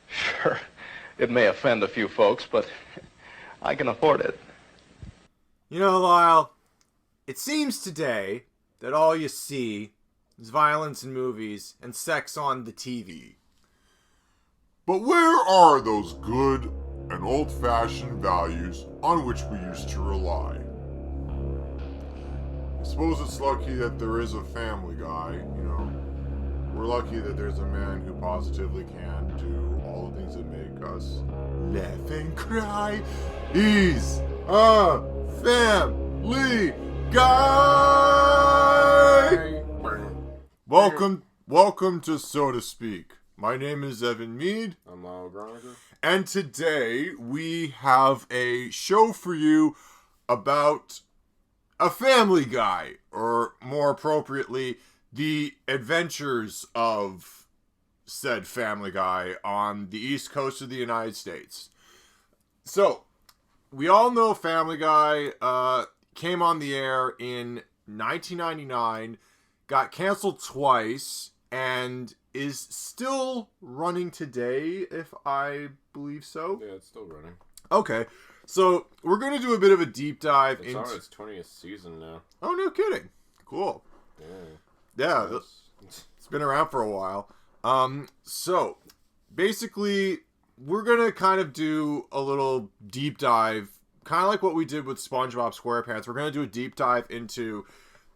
Sure, it may offend a few folks, but I can afford it. You know, Lyle, it seems today that all you see is violence in movies and sex on the TV. But where are those good and old-fashioned values on which we used to rely? I suppose it's lucky that there is a Family Guy, you know. We're lucky that there's a man who positively can do all the things that make us laugh and cry. He's a Family Guy! Welcome to So to Speak. My name is Evan Mead. I'm Lyle Griffin. And today we have a show for you about a Family Guy, or more appropriately, the adventures of said Family Guy on the East Coast of the United States. So, we all know Family Guy came on the air in 1999, got canceled twice, and is still running today, if I believe so. Yeah, it's still running. Okay, so we're going to do a bit of a deep dive into... It's on its 20th season now. Oh, no kidding. Cool. Yeah, it's been around for a while. So, basically, we're going to kind of do a little deep dive, kind of like what we did with SpongeBob SquarePants. We're going to do a deep dive into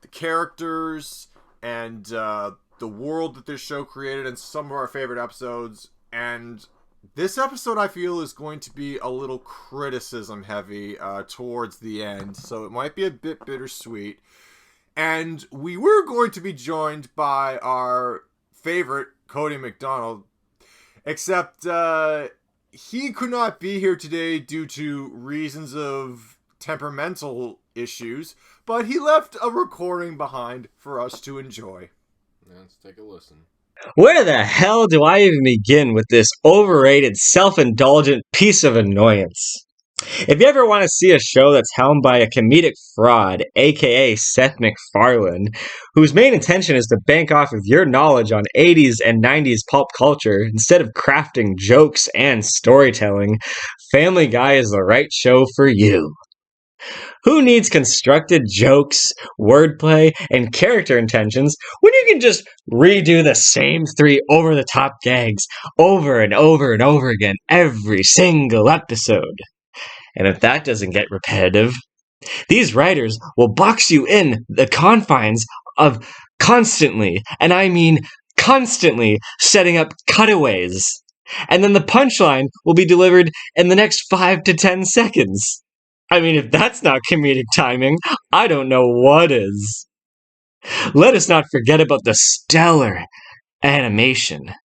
the characters and the world that this show created and some of our favorite episodes. And this episode, I feel, is going to be a little criticism heavy towards the end, so it might be a bit bittersweet. And we were going to be joined by our favorite, Cody McDonald, except he could not be here today due to reasons of temperamental issues, but he left a recording behind for us to enjoy. Let's take a listen. Where the hell do I even begin with this overrated, self-indulgent piece of annoyance? If you ever want to see a show that's helmed by a comedic fraud, aka Seth MacFarlane, whose main intention is to bank off of your knowledge on 80s and 90s pulp culture instead of crafting jokes and storytelling, Family Guy is the right show for you. Who needs constructed jokes, wordplay, and character intentions when you can just redo the same three over-the-top gags over and over and over again every single episode? And if that doesn't get repetitive, these writers will box you in the confines of constantly, and I mean constantly, setting up cutaways. And then the punchline will be delivered in the next 5 to 10 seconds. I mean, if that's not comedic timing, I don't know what is. Let us not forget about the stellar animation.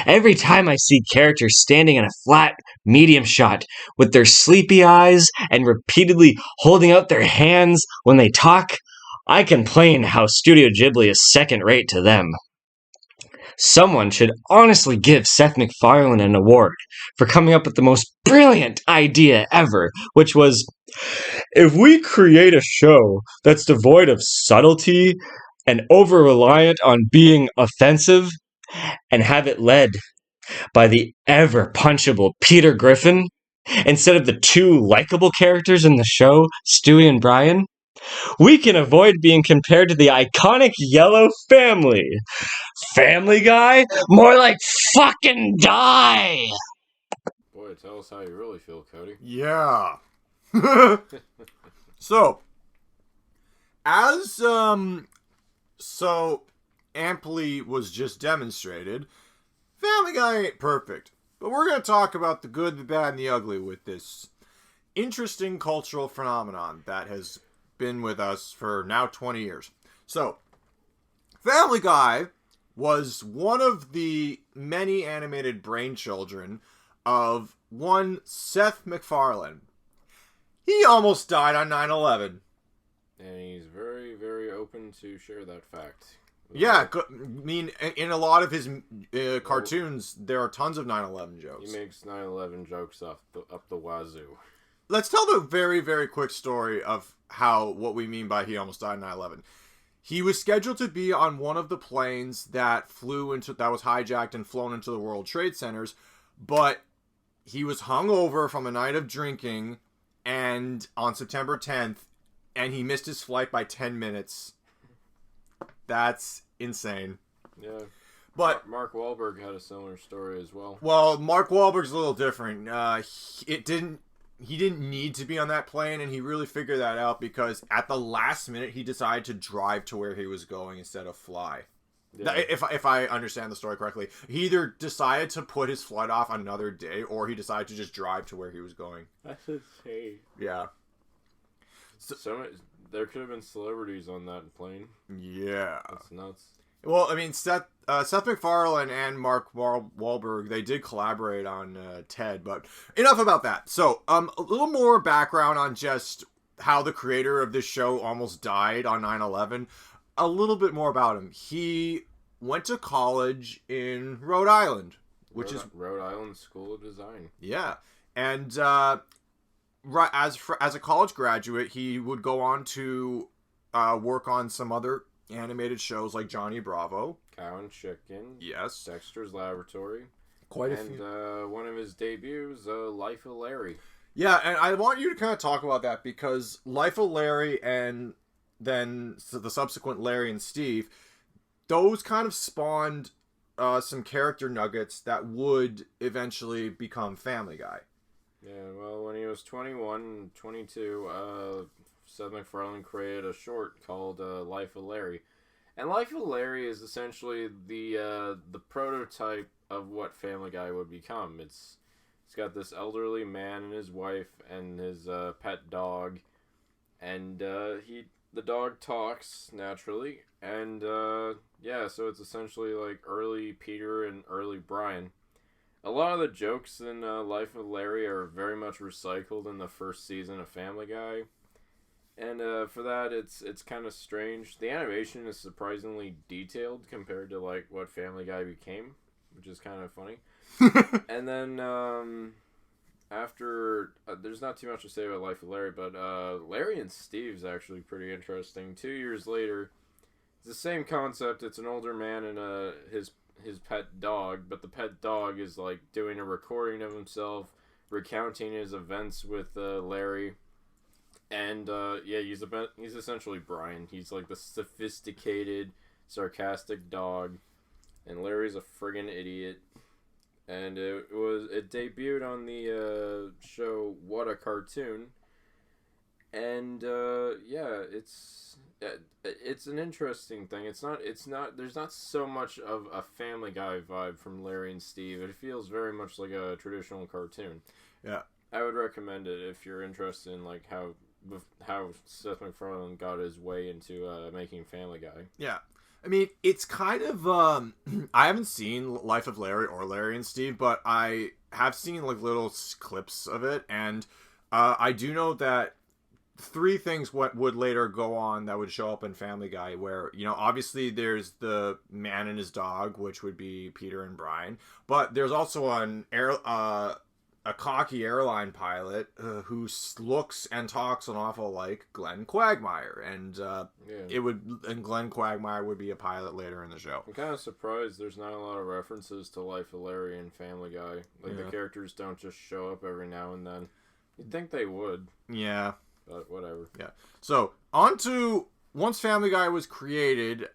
Every time I see characters standing in a flat, medium shot with their sleepy eyes and repeatedly holding out their hands when they talk, I complain how Studio Ghibli is second rate to them. Someone should honestly give Seth MacFarlane an award for coming up with the most brilliant idea ever, which was, if we create a show that's devoid of subtlety and over-reliant on being offensive, and have it led by the ever-punchable Peter Griffin, instead of the two likable characters in the show, Stewie and Brian, we can avoid being compared to the iconic Yellow Family. Family Guy? More like fucking die! Boy, tell us how you really feel, Cody. Yeah. So, as, so amply was just demonstrated, Family Guy ain't perfect. But we're going to talk about the good, the bad, and the ugly with this interesting cultural phenomenon that has been with us for now 20 years. So, Family Guy was one of the many animated brainchildren of one Seth MacFarlane. He almost died on 9/11. And he's very, very open to share that fact. Yeah, I mean, in a lot of his cartoons, there are tons of 9/11 jokes. He makes 9/11 jokes up the wazoo. let's tell the very, very quick story of what we mean by he almost died in 9/11. He was scheduled to be on one of the planes that was hijacked and flown into the World Trade Centers, but he was hungover from a night of drinking and on September 10th, and he missed his flight by 10 minutes. That's insane. Yeah. But Mark Wahlberg had a similar story as well. Well, Mark Wahlberg's a little different. He didn't need to be on that plane, and he really figured that out because at the last minute he decided to drive to where he was going instead of fly. Yeah. If I understand the story correctly, he either decided to put his flight off another day, or he decided to just drive to where he was going. That's insane. Yeah. There could have been celebrities on that plane. Yeah. That's nuts. Well, I mean, Seth MacFarlane and Mark Wahlberg, they did collaborate on Ted, but enough about that. So, a little more background on just how the creator of this show almost died on 9/11. A little bit more about him. He went to college in Rhode Island, which is Rhode Island School of Design. Yeah, and as a college graduate, he would go on to work on some other animated shows like Johnny Bravo, Cow and Chicken. Yes. Dexter's Laboratory. Quite a few. few. One of his debuts, Life of Larry. Yeah, and I want you to kind of talk about that because Life of Larry and then the subsequent Larry and Steve, those kind of spawned some character nuggets that would eventually become Family Guy. Yeah, well, when he was 21, 22, Seth MacFarlane created a short called Life of Larry. And Life of Larry is essentially the prototype of what Family Guy would become. It's got this elderly man and his wife and his pet dog. And the dog talks naturally. And yeah, so it's essentially like early Peter and early Brian. A lot of the jokes in Life of Larry are very much recycled in the first season of Family Guy. And for that, it's kind of strange. The animation is surprisingly detailed compared to like what Family Guy became, which is kind of funny. And then after, there's not too much to say about Life of Larry, but Larry and Steve's actually pretty interesting. 2 years later, it's the same concept. It's an older man and his pet dog, but the pet dog is like doing a recording of himself, recounting his events with Larry. And, yeah, he's essentially Brian. He's, like, the sophisticated, sarcastic dog. And Larry's a friggin' idiot. And it debuted on the, show What a Cartoon. And, yeah, it's an interesting thing. There's not so much of a Family Guy vibe from Larry and Steve. It feels very much like a traditional cartoon. Yeah. I would recommend it if you're interested in, like, how Seth MacFarlane got his way into making Family Guy. Yeah. I mean, it's kind of, I haven't seen Life of Larry or Larry and Steve, but I have seen, like, little clips of it, and I do know that three things would later go on that would show up in Family Guy, where, you know, obviously there's the man and his dog, which would be Peter and Brian, but there's also a cocky airline pilot who looks and talks an awful like Glenn Quagmire, and Glenn Quagmire would be a pilot later in the show. I'm kind of surprised there's not a lot of references to Life of Larry and Family Guy. Like, the characters don't just show up every now and then. You'd think they would. Yeah. But whatever. Yeah. So, on to, once Family Guy was created,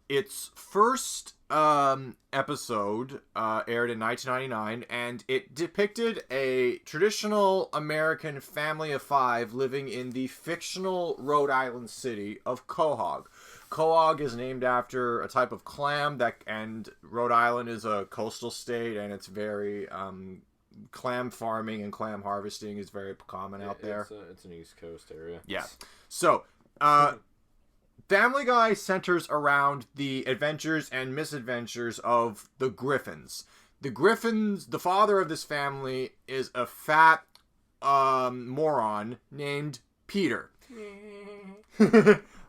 its first episode aired in 1999, and it depicted a traditional American family of five living in the fictional Rhode Island city of Quahog. Quahog is named after a type of clam and Rhode Island is a coastal state, and it's very clam farming and clam harvesting is very common out there. It's an East Coast area. Yeah. So, Family Guy centers around the adventures and misadventures of the Griffins. The Griffins, the father of this family, is a fat moron named Peter.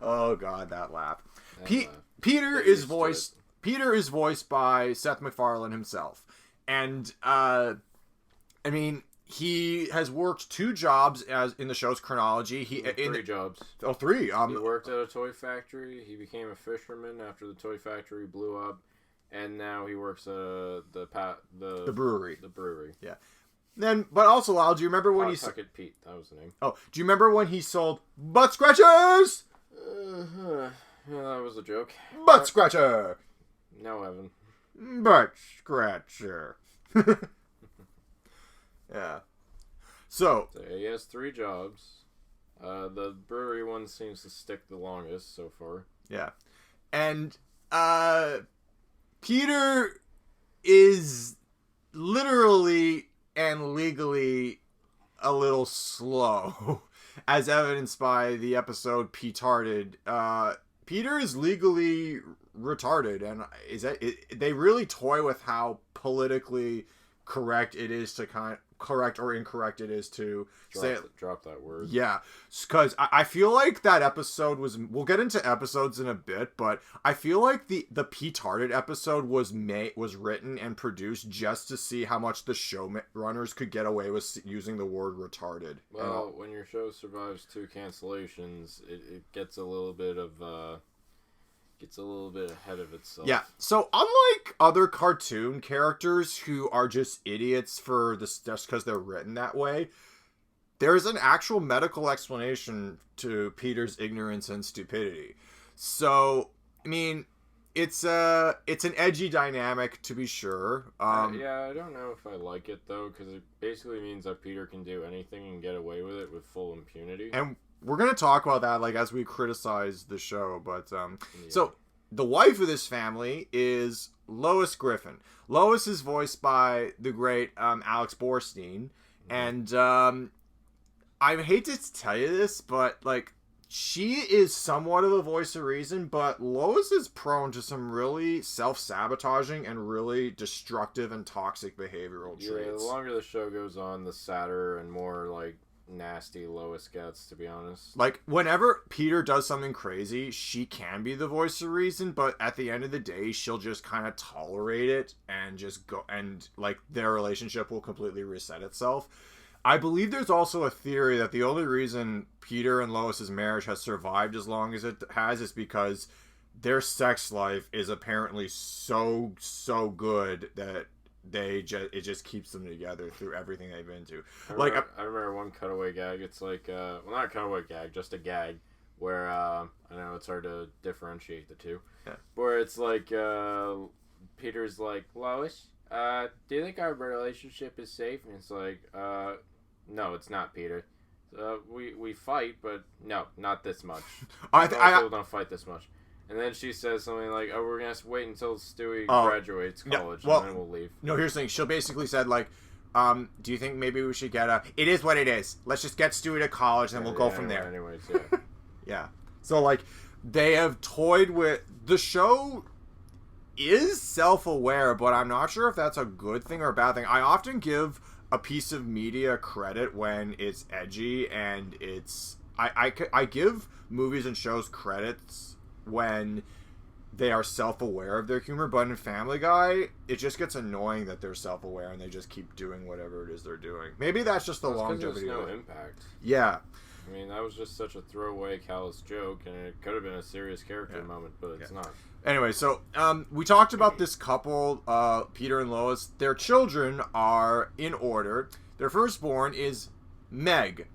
Oh God, that laugh. Peter is voiced by Seth MacFarlane himself, and I mean, he has worked 2 jobs as in the show's chronology. Three jobs. Oh, 3. He worked at a toy factory. He became a fisherman after the toy factory blew up, and now he works at the brewery. The brewery. Yeah. Then, but also, Lyle, do you remember when Pawtucket Pete? That was the name. Oh, do you remember when he sold butt scratchers? Yeah, that was a joke. Butt scratcher. No, Evan. Butt scratcher. Yeah. So he has 3 jobs. The brewery one seems to stick the longest so far. Yeah. And Peter is literally and legally a little slow, as evidenced by the episode Petarded. Peter is legally retarded, and they really toy with how politically correct it is to correct or incorrect it is to drop that word. Yeah, because I feel like that episode was, we'll get into episodes in a bit, but I feel like the Petarded episode was written and produced just to see how much the showrunners could get away with using the word retarded. Well, when your show survives 2 cancellations, it gets a little bit ahead of itself. Yeah. So unlike other cartoon characters who are just idiots just because they're written that way, there's an actual medical explanation to Peter's ignorance and stupidity. So, I mean, it's an edgy dynamic to be sure. Yeah, I don't know if I like it though, because it basically means that Peter can do anything and get away with it with full impunity. And we're gonna talk about that as we criticize the show, but So the wife of this family is Lois Griffin. Lois is voiced by the great Alex Borstein, and I hate to tell you this, but she is somewhat of a voice of reason, but Lois is prone to some really self-sabotaging and really destructive and toxic behavioral traits. Yeah, the longer the show goes on, the sadder and more nasty Lois gets, to be honest. Whenever Peter does something crazy, she can be the voice of reason, but at the end of the day, she'll just kind of tolerate it and just go, and their relationship will completely reset itself. I believe there's also a theory that the only reason Peter and Lois's marriage has survived as long as it has is because their sex life is apparently so good that it just keeps them together through everything they've been to. I remember one cutaway gag. It's not a cutaway gag, just a gag where I know it's hard to differentiate the two. Yeah. Where it's Peter's like, Lois, do you think our relationship is safe? And it's no, it's not, Peter. We fight, but no, not this much. People don't fight this much. And then she says something like, "Oh, we're gonna have to wait until Stewie graduates college, and then we'll leave." No, here's the thing. She'll basically said do you think maybe we should get it is what it is. Let's just get Stewie to college, and we'll go from there. Anyways, yeah. Yeah. So they have toyed with the show. Is self-aware, but I'm not sure if that's a good thing or a bad thing. I often give a piece of media credit when it's edgy, and I give movies and shows credits when they are self-aware of their humor, but in Family Guy, it just gets annoying that they're self-aware and they just keep doing whatever it is they're doing. Maybe that's just the longevity of it. There's no impact. Yeah. I mean, that was just such a throwaway, callous joke, and it could have been a serious character moment, but it's not. Anyway, so we talked about this couple, Peter and Lois. Their children are in order. Their firstborn is Meg.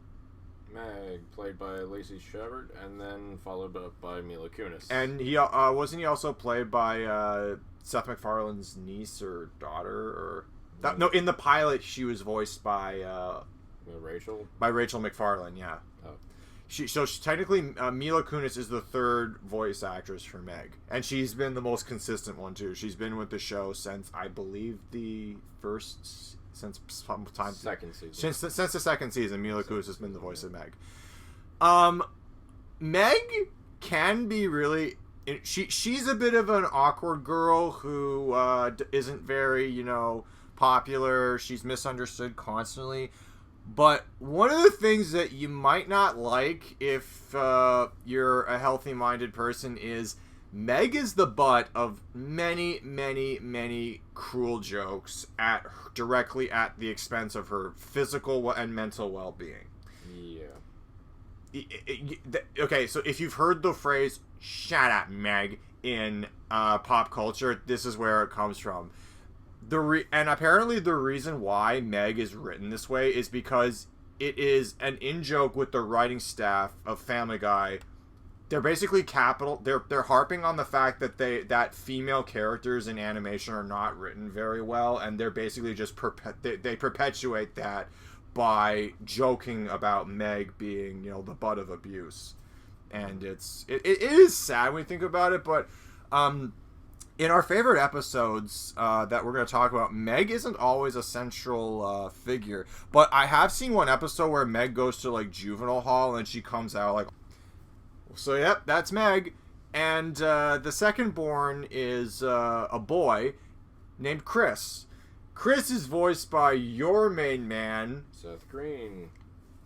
Meg, played by Lacey Shepard, and then followed up by Mila Kunis. And he wasn't he also played by Seth MacFarlane's niece or daughter? No, in the pilot she was voiced by Rachel? By Rachel MacFarlane, yeah. Oh. So technically, Mila Kunis is the 3rd voice actress for Meg, and she's been the most consistent one too. She's been with the show since I believe second season. Since the second season, Mila Kunis has been the voice of Meg. Meg can be really. She's a bit of an awkward girl who isn't very popular. She's misunderstood constantly. But one of the things that you might not like if you're a healthy-minded person is Meg is the butt of many, many, many cruel jokes directly at the expense of her physical and mental well-being. Yeah. Okay, so if you've heard the phrase "shut up, Meg" in pop culture, this is where it comes from. And apparently the reason why Meg is written this way is because it is an in-joke with the writing staff of Family Guy. They're basically they're harping on the fact that that female characters in animation are not written very well, and they're basically just they perpetuate that by joking about Meg being, the butt of abuse. And it is sad when you think about it, but in our favorite episodes that we're going to talk about, Meg isn't always a central figure. But I have seen one episode where Meg goes to, like, juvenile hall, and she comes out like, so, yep, that's Meg. And the second born is a boy named Chris. Chris is voiced by your main man, Seth Green.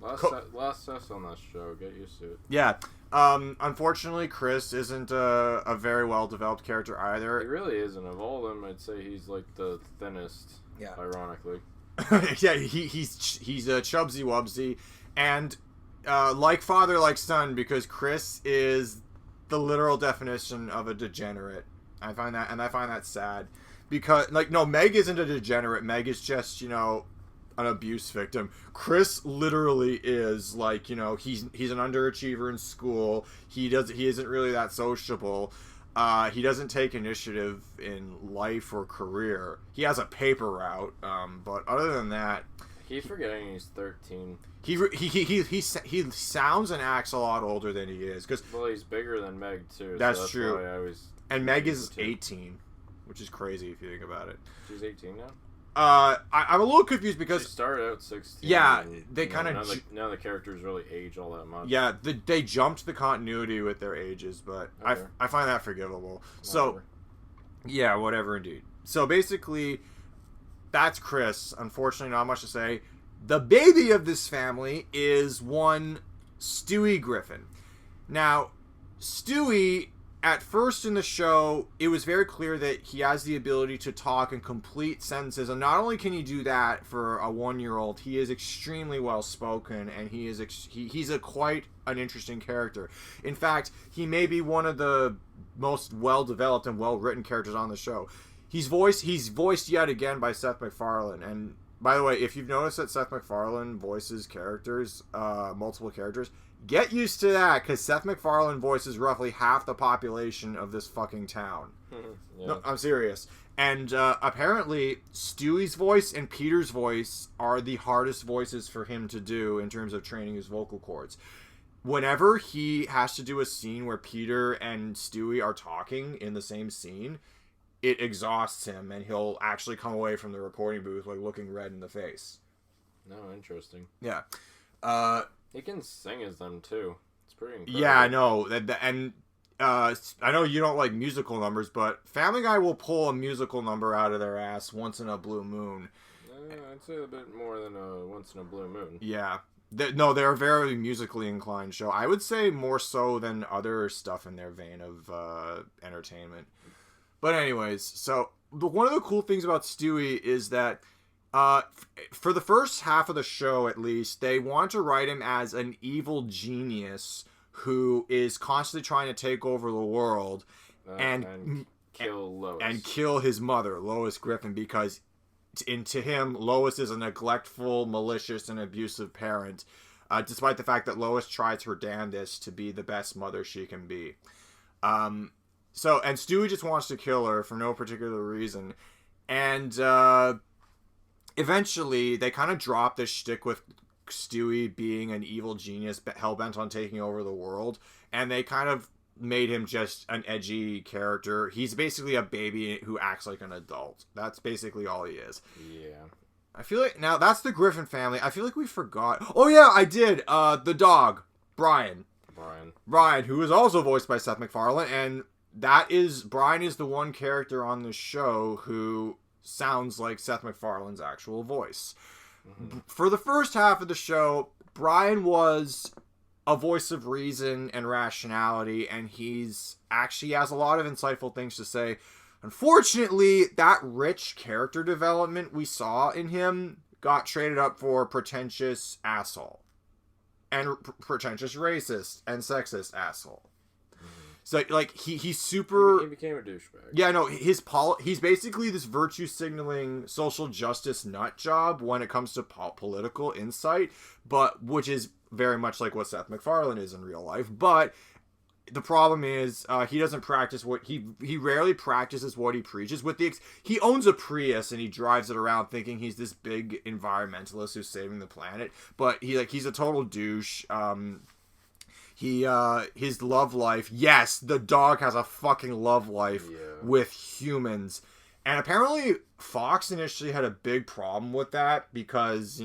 Last Seth on that show. Get used to it. Yeah. Unfortunately, Chris isn't a very well-developed character either. He really isn't. Of all of them, I'd say he's like the thinnest. Yeah. Ironically. Yeah, he's a chubsy wubsy, and like father, like son, because Chris is the literal definition of a degenerate. I find that sad, because Meg isn't a degenerate. Meg is just an abuse victim. Chris literally is he's an underachiever in school. He isn't really that sociable. He doesn't take initiative in life or career. He has a paper route, but other than that, he's forgetting he's 13. He sounds and acts a lot older than he is. Well, he's bigger than Meg too. That's true. And Meg is 18, which is crazy if you think about it. She's 18 now. I'm a little confused because she started out 16. Yeah, they kind of now the characters really age all that much. Yeah, they jumped the continuity with their ages, but okay. I find that forgivable. So, yeah, whatever indeed. So basically, that's Chris. Unfortunately, not much to say. The baby of this family is one Stewie Griffin. Now, Stewie, at first in the show, it was very clear that he has the ability to talk in complete sentences, and not only can he do that for a 1-year-old, he is extremely well spoken, and he's quite an interesting character. In fact, he may be one of the most well developed and well written characters on the show. He's voiced yet again by Seth MacFarlane, and by the way, if you've noticed that Seth MacFarlane voices characters, multiple characters, get used to that, because Seth MacFarlane voices roughly half the population of this fucking town. Yeah. No, I'm serious. And apparently, Stewie's voice and Peter's voice are the hardest voices for him to do in terms of training his vocal cords. Whenever he has to do a scene where Peter and Stewie are talking in the same scene, it exhausts him, and he'll actually come away from the recording booth looking red in the face. No, interesting. Yeah. He can sing as them too. It's pretty incredible. Yeah, I know. And I know you don't like musical numbers, but Family Guy will pull a musical number out of their ass once in a blue moon. I'd say a bit more than a once in a blue moon. Yeah. They're a very musically inclined show. I would say more so than other stuff in their vein of entertainment. But anyways, so one of the cool things about Stewie is that for the first half of the show, at least, they want to write him as an evil genius who is constantly trying to take over the world and kill Lois. And kill his mother, Lois Griffin, because to him, Lois is a neglectful, malicious, and abusive parent, despite the fact that Lois tries her damnedest to be the best mother she can be. And Stewie just wants to kill her for no particular reason. And eventually, they kind of drop this shtick with Stewie being an evil genius hell-bent on taking over the world. And they kind of made him just an edgy character. He's basically a baby who acts like an adult. That's basically all he is. Yeah. I feel like, now, that's the Griffin family. I feel like we forgot. Oh, yeah, I did. The dog, Brian, who is also voiced by Seth MacFarlane, and Brian is the one character on the show who sounds like Seth MacFarlane's actual voice. Mm-hmm. For the first half of the show, Brian was a voice of reason and rationality, and he has a lot of insightful things to say. Unfortunately, that rich character development we saw in him got traded up for pretentious asshole. And pretentious racist and sexist asshole. So, like, he's super... He became a douchebag. Yeah, no, he's basically this virtue-signaling social justice nut job when it comes to political insight, but which is very much like what Seth MacFarlane is in real life. But the problem is he doesn't practice what... He rarely practices what he preaches. He owns a Prius and he drives it around thinking he's this big environmentalist who's saving the planet. But he's a total douche. His love life, yes, the dog has a fucking love life with humans. And apparently Fox initially had a big problem with that because,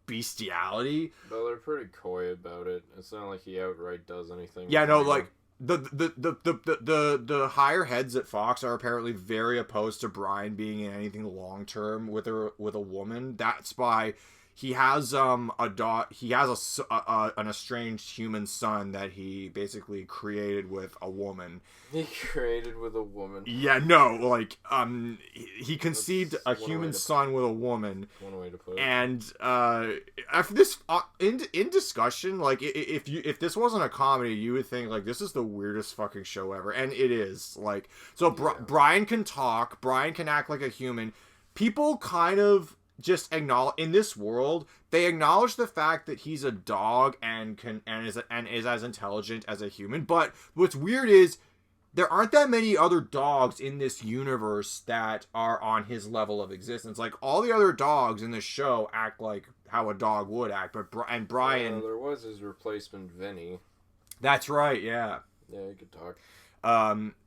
bestiality. But they're pretty coy about it. It's not like he outright does anything. Yeah, no, like the higher heads at Fox are apparently very opposed to Brian being in anything long term with a woman. That's why he has a dog. He has an estranged human son that he basically created with a woman. He created with a woman. Yeah, no, like he conceived a human son with a woman. One way to put it. And after this, in discussion, like if this wasn't a comedy, you would think like this is the weirdest fucking show ever, and it is. Like, so Brian can talk, Brian can act like a human. People kind of just acknowledge in this world, they acknowledge the fact that he's a dog and is as intelligent as a human. But what's weird is there aren't that many other dogs in this universe that are on his level of existence. Like, all the other dogs in the show act like how a dog would act, but Brian... there was his replacement, Vinny. That's right, yeah. Yeah, he could talk.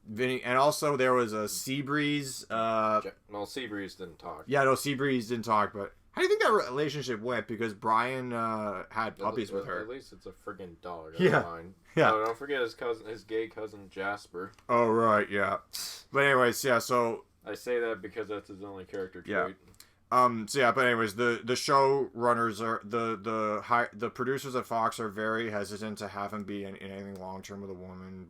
Vinny, and also there was a Seabreeze. No, Seabreeze didn't talk. Yeah, no, Seabreeze didn't talk, but how do you think that relationship went? Because Brian had puppies with her. At least it's a friggin' dog. Yeah. Yeah. No, don't forget his gay cousin Jasper. Oh, right, yeah. But anyways, yeah, so... I say that because that's his only character trait. Yeah. But anyways, the showrunners are the producers at Fox are very hesitant to have him be in anything long term with a woman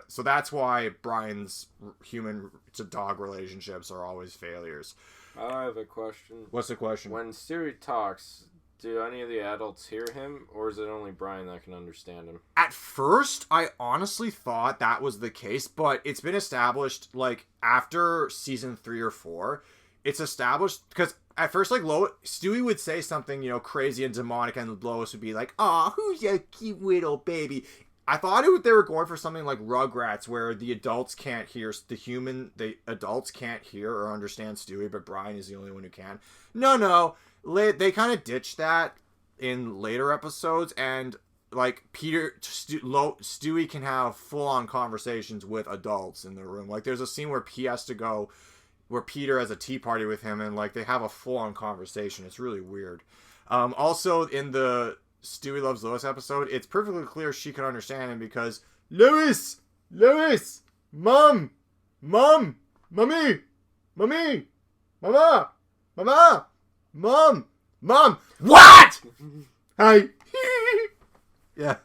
so that's why Brian's human to dog relationships are always failures. I have a question. What's the question? When Stewie talks, do any of the adults hear him, or is it only Brian that can understand him? At first, I honestly thought that was the case, but it's been established like after season 3 or 4. It's established because at first, like, Stewie would say something, crazy and demonic, and Lois would be like, "Aw, who's your cute little baby?" I thought they were going for something like Rugrats, where the adults can't hear the adults can't hear or understand Stewie, but Brian is the only one who can. No, they kind of ditched that in later episodes, and like Stewie can have full-on conversations with adults in the room. Like, there's a scene where Peter has a tea party with him, and like they have a full-on conversation. It's really weird. Also, in the Stewie Loves Lois episode, it's perfectly clear she can understand him because Lois, Mom, Mommy, Mama, Mom. What? Hi. Yeah.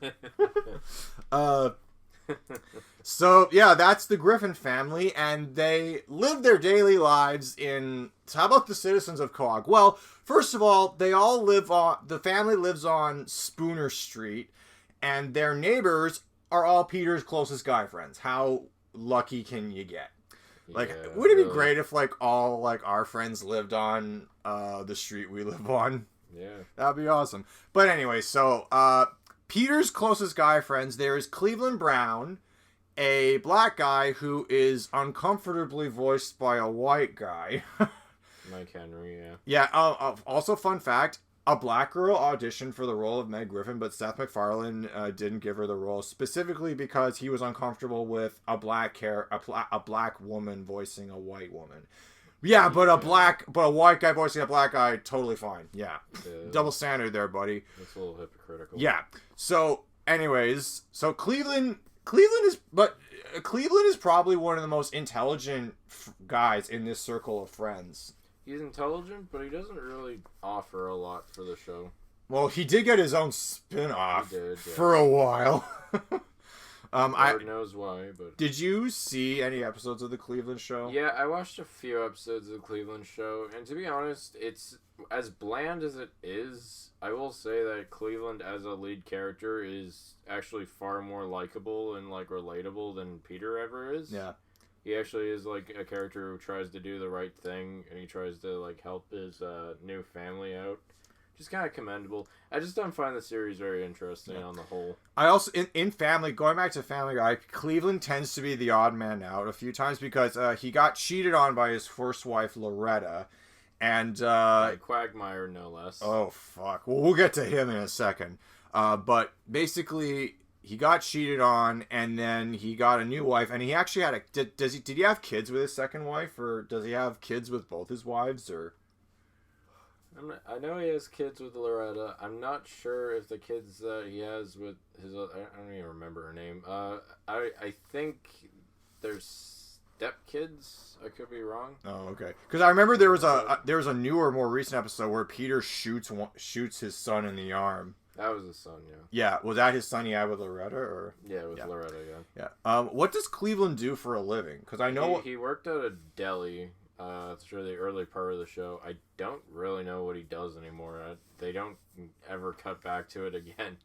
So, yeah, that's the Griffin family, and they live their daily lives in... So how about the citizens of Quahog? Well, first of all, the family lives on Spooner Street, and their neighbors are all Peter's closest guy friends. How lucky can you get? Like, Yeah, would it be really. great if, like, all, like, our friends lived on the street we live on? Yeah. That'd be awesome. But anyway, so, Peter's closest guy friends, there is Cleveland Brown, a black guy who is uncomfortably voiced by a white guy. Mike Henry, yeah. Yeah, also fun fact, a black girl auditioned for the role of Meg Griffin, but Seth MacFarlane didn't give her the role, specifically because he was uncomfortable with a black woman voicing a white woman. Yeah, but a white guy voicing a black guy, totally fine. Yeah. Double standard there, buddy. It's a little hypocritical. Yeah. So, anyways, Cleveland is probably one of the most intelligent guys in this circle of friends. He's intelligent, but he doesn't really offer a lot for the show. Well, he did get his own spin-off He did, for a while. Lord knows why, but... Did you see any episodes of the Cleveland show? Yeah, I watched a few episodes of the Cleveland show, and to be honest, it's as bland as it is. I will say that Cleveland as a lead character is actually far more likable and like relatable than Peter ever is. Yeah. He actually is like a character who tries to do the right thing, and he tries to like help his new family out. Just kind of commendable. I just don't find the series very interesting on the whole. I also, in Family, going back to Family Guy, Cleveland tends to be the odd man out a few times because he got cheated on by his first wife, Loretta. And, Quagmire, no less. Oh, fuck. Well, we'll get to him in a second. But basically, he got cheated on, and then he got a new wife, and he actually had did he have kids with his second wife, or does he have kids with both his wives, or... I know he has kids with Loretta. I'm not sure if the kids that he has with his... I don't even remember her name. I think there's stepkids. I could be wrong. Oh, okay. Because I remember there was a newer, more recent episode where Peter shoots his son in the arm. That was his son, yeah. Yeah, was that his son he had with Loretta, or? Yeah, with Loretta, yeah. Yeah. What does Cleveland do for a living? Because I know... He worked at a deli... through the early part of the show. I don't really know what he does anymore. They don't ever cut back to it again.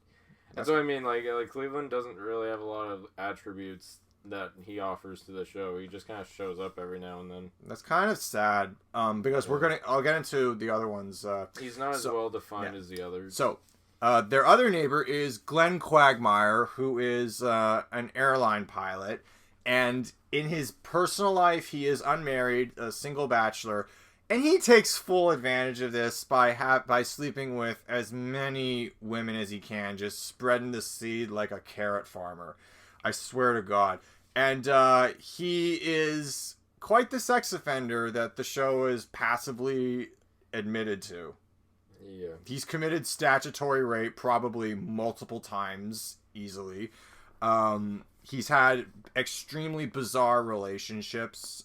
That's what I mean. Like Cleveland doesn't really have a lot of attributes that he offers to the show. He just kind of shows up every now and then. That's kind of sad. Because I'll get into the other ones. He's not as well defined as the others. So, their other neighbor is Glenn Quagmire, who is an airline pilot. And in his personal life, he is unmarried, a single bachelor, and he takes full advantage of this by sleeping with as many women as he can, just spreading the seed like a carrot farmer. I swear to God. And he is quite the sex offender that the show is passively admitted to. Yeah. He's committed statutory rape probably multiple times, easily. He's had extremely bizarre relationships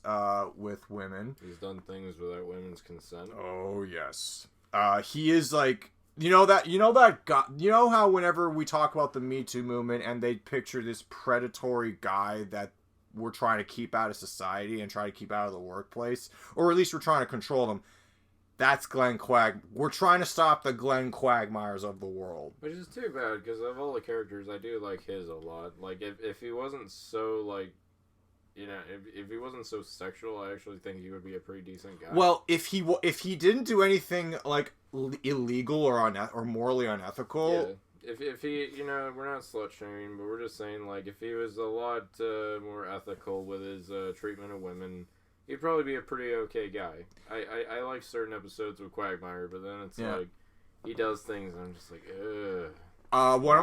with women. He's done things without women's consent. Oh yes. He is like that guy. You know how whenever we talk about the Me Too movement and they picture this predatory guy that we're trying to keep out of society and try to keep out of the workplace, or at least we're trying to control them. That's Glenn Quag. We're trying to stop the Glenn Quagmires of the world. Which is too bad, because of all the characters, I do like his a lot. Like, if he wasn't so, like, if he wasn't so sexual, I actually think he would be a pretty decent guy. Well, if he didn't do anything, like, illegal or morally unethical... Yeah. If he, we're not slut-shaming, but we're just saying, like, if he was a lot more ethical with his treatment of women... He'd probably be a pretty okay guy. I like certain episodes with Quagmire, but then it's like he does things and I'm just like, ugh. One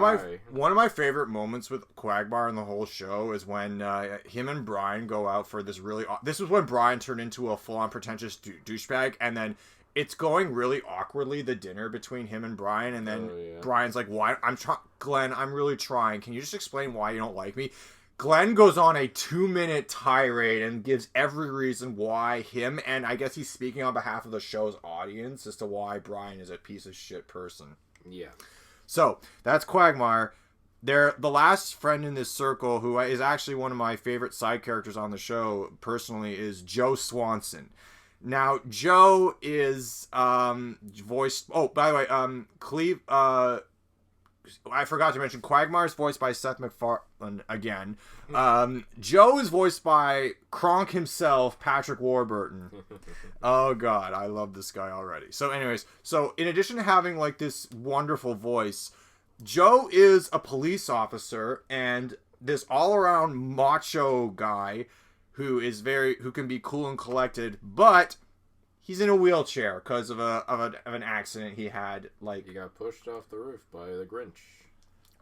of my favorite moments with Quagmire in the whole show is when him and Brian go out for this really. This was when Brian turned into a full-on pretentious douchebag, and then it's going really awkwardly, the dinner between him and Brian, and then Brian's like, "Why? Glenn, I'm really trying. Can you just explain why you don't like me?" Glenn goes on a 2-minute tirade and gives every reason why him, and I guess he's speaking on behalf of the show's audience as to why Brian is a piece of shit person. Yeah. So, that's Quagmire. The last friend in this circle, who is actually one of my favorite side characters on the show, personally, is Joe Swanson. Now, Joe is voiced... Oh, by the way, I forgot to mention, Quagmire is voiced by Seth MacFarlane again. Joe is voiced by Kronk himself, Patrick Warburton. Oh god, I love this guy already. So anyways, in addition to having like this wonderful voice, Joe is a police officer and this all-around macho guy who can be cool and collected, but he's in a wheelchair because of an accident he had. Like, he got pushed off the roof by the Grinch.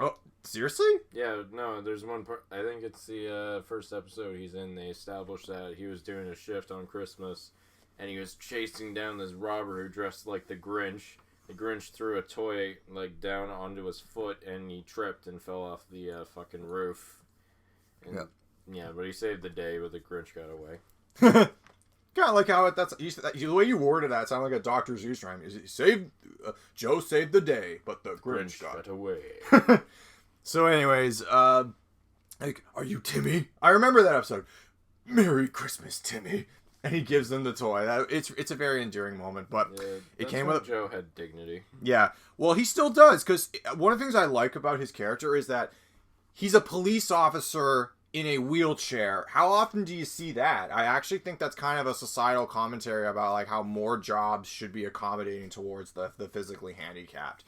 Oh, seriously? Yeah, no, there's one part, I think it's the first episode he's in, they established that he was doing a shift on Christmas, and he was chasing down this robber who dressed like the Grinch. The Grinch threw a toy, like, down onto his foot, and he tripped and fell off the fucking roof. And, yeah, but he saved the day, but the Grinch got away. Kind of like how the way you worded that sounded like a Dr. Seuss rhyme. Is it Joe saved the day, but the Grinch got away. So, anyways, like, are you Timmy? I remember that episode. Merry Christmas, Timmy. And he gives them the toy. It's a very endearing moment, but it came with Joe had dignity. Yeah, well, he still does, because one of the things I like about his character is that he's a police officer in a wheelchair. How often do you see that? I actually think that's kind of a societal commentary about like how more jobs should be accommodating towards the physically handicapped.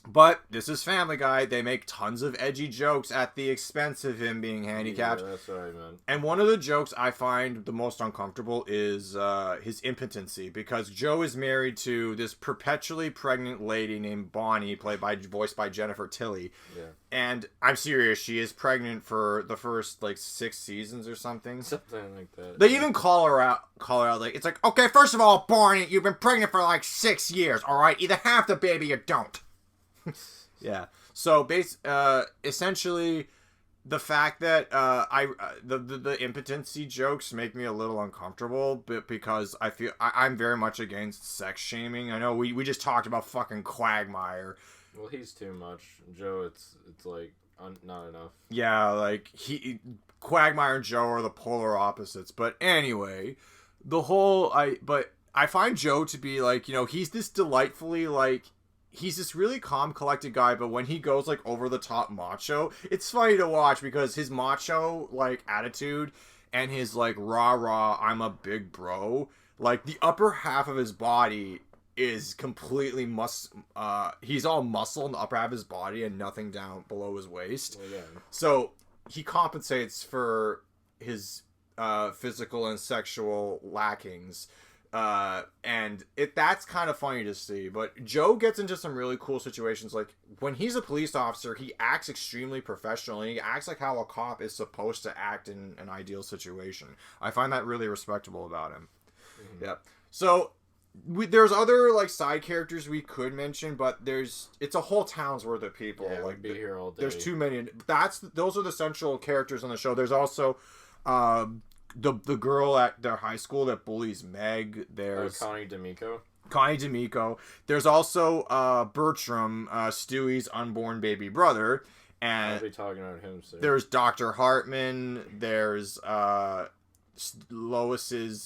But this is Family Guy. They make tons of edgy jokes at the expense of him being handicapped. Yeah, that's what I meant. And one of the jokes I find the most uncomfortable is his impotency, because Joe is married to this perpetually pregnant lady named Bonnie, voiced by Jennifer Tilly. Yeah. And I'm serious, she is pregnant for the first like 6 seasons or something. Something like that. They even call her out like, it's like, okay, first of all, Bonnie, you've been pregnant for like 6 years, all right? Either have the baby or don't. Yeah. So essentially, the fact that the impotency jokes make me a little uncomfortable, because I feel I'm very much against sex shaming. I know we just talked about fucking Quagmire. Well, he's too much. Joe, it's like not enough. Yeah, like Quagmire and Joe are the polar opposites. But anyway, I find Joe to be like, he's this delightfully like. He's this really calm, collected guy, but when he goes, like, over-the-top macho, it's funny to watch because his macho, like, attitude and his, like, rah-rah, I'm a big bro, like, the upper half of his body is completely he's all muscle in the upper half of his body and nothing down below his waist. Well, yeah. So, he compensates for his physical and sexual lackings. And that's kind of funny to see, but Joe gets into some really cool situations. Like when he's a police officer, he acts extremely professional, and he acts like how a cop is supposed to act in an ideal situation. I find that really respectable about him. Mm-hmm. Yeah. So there's other like side characters we could mention, but it's a whole town's worth of people. Yeah, like we'd be here all day. There's too many. Those are the central characters on the show. There's also, the girl at their high school that bullies Meg. There's Connie D'Amico. There's also Bertram, Stewie's unborn baby brother, and I'll be talking about him soon. There's Dr. Hartman. There's Lois's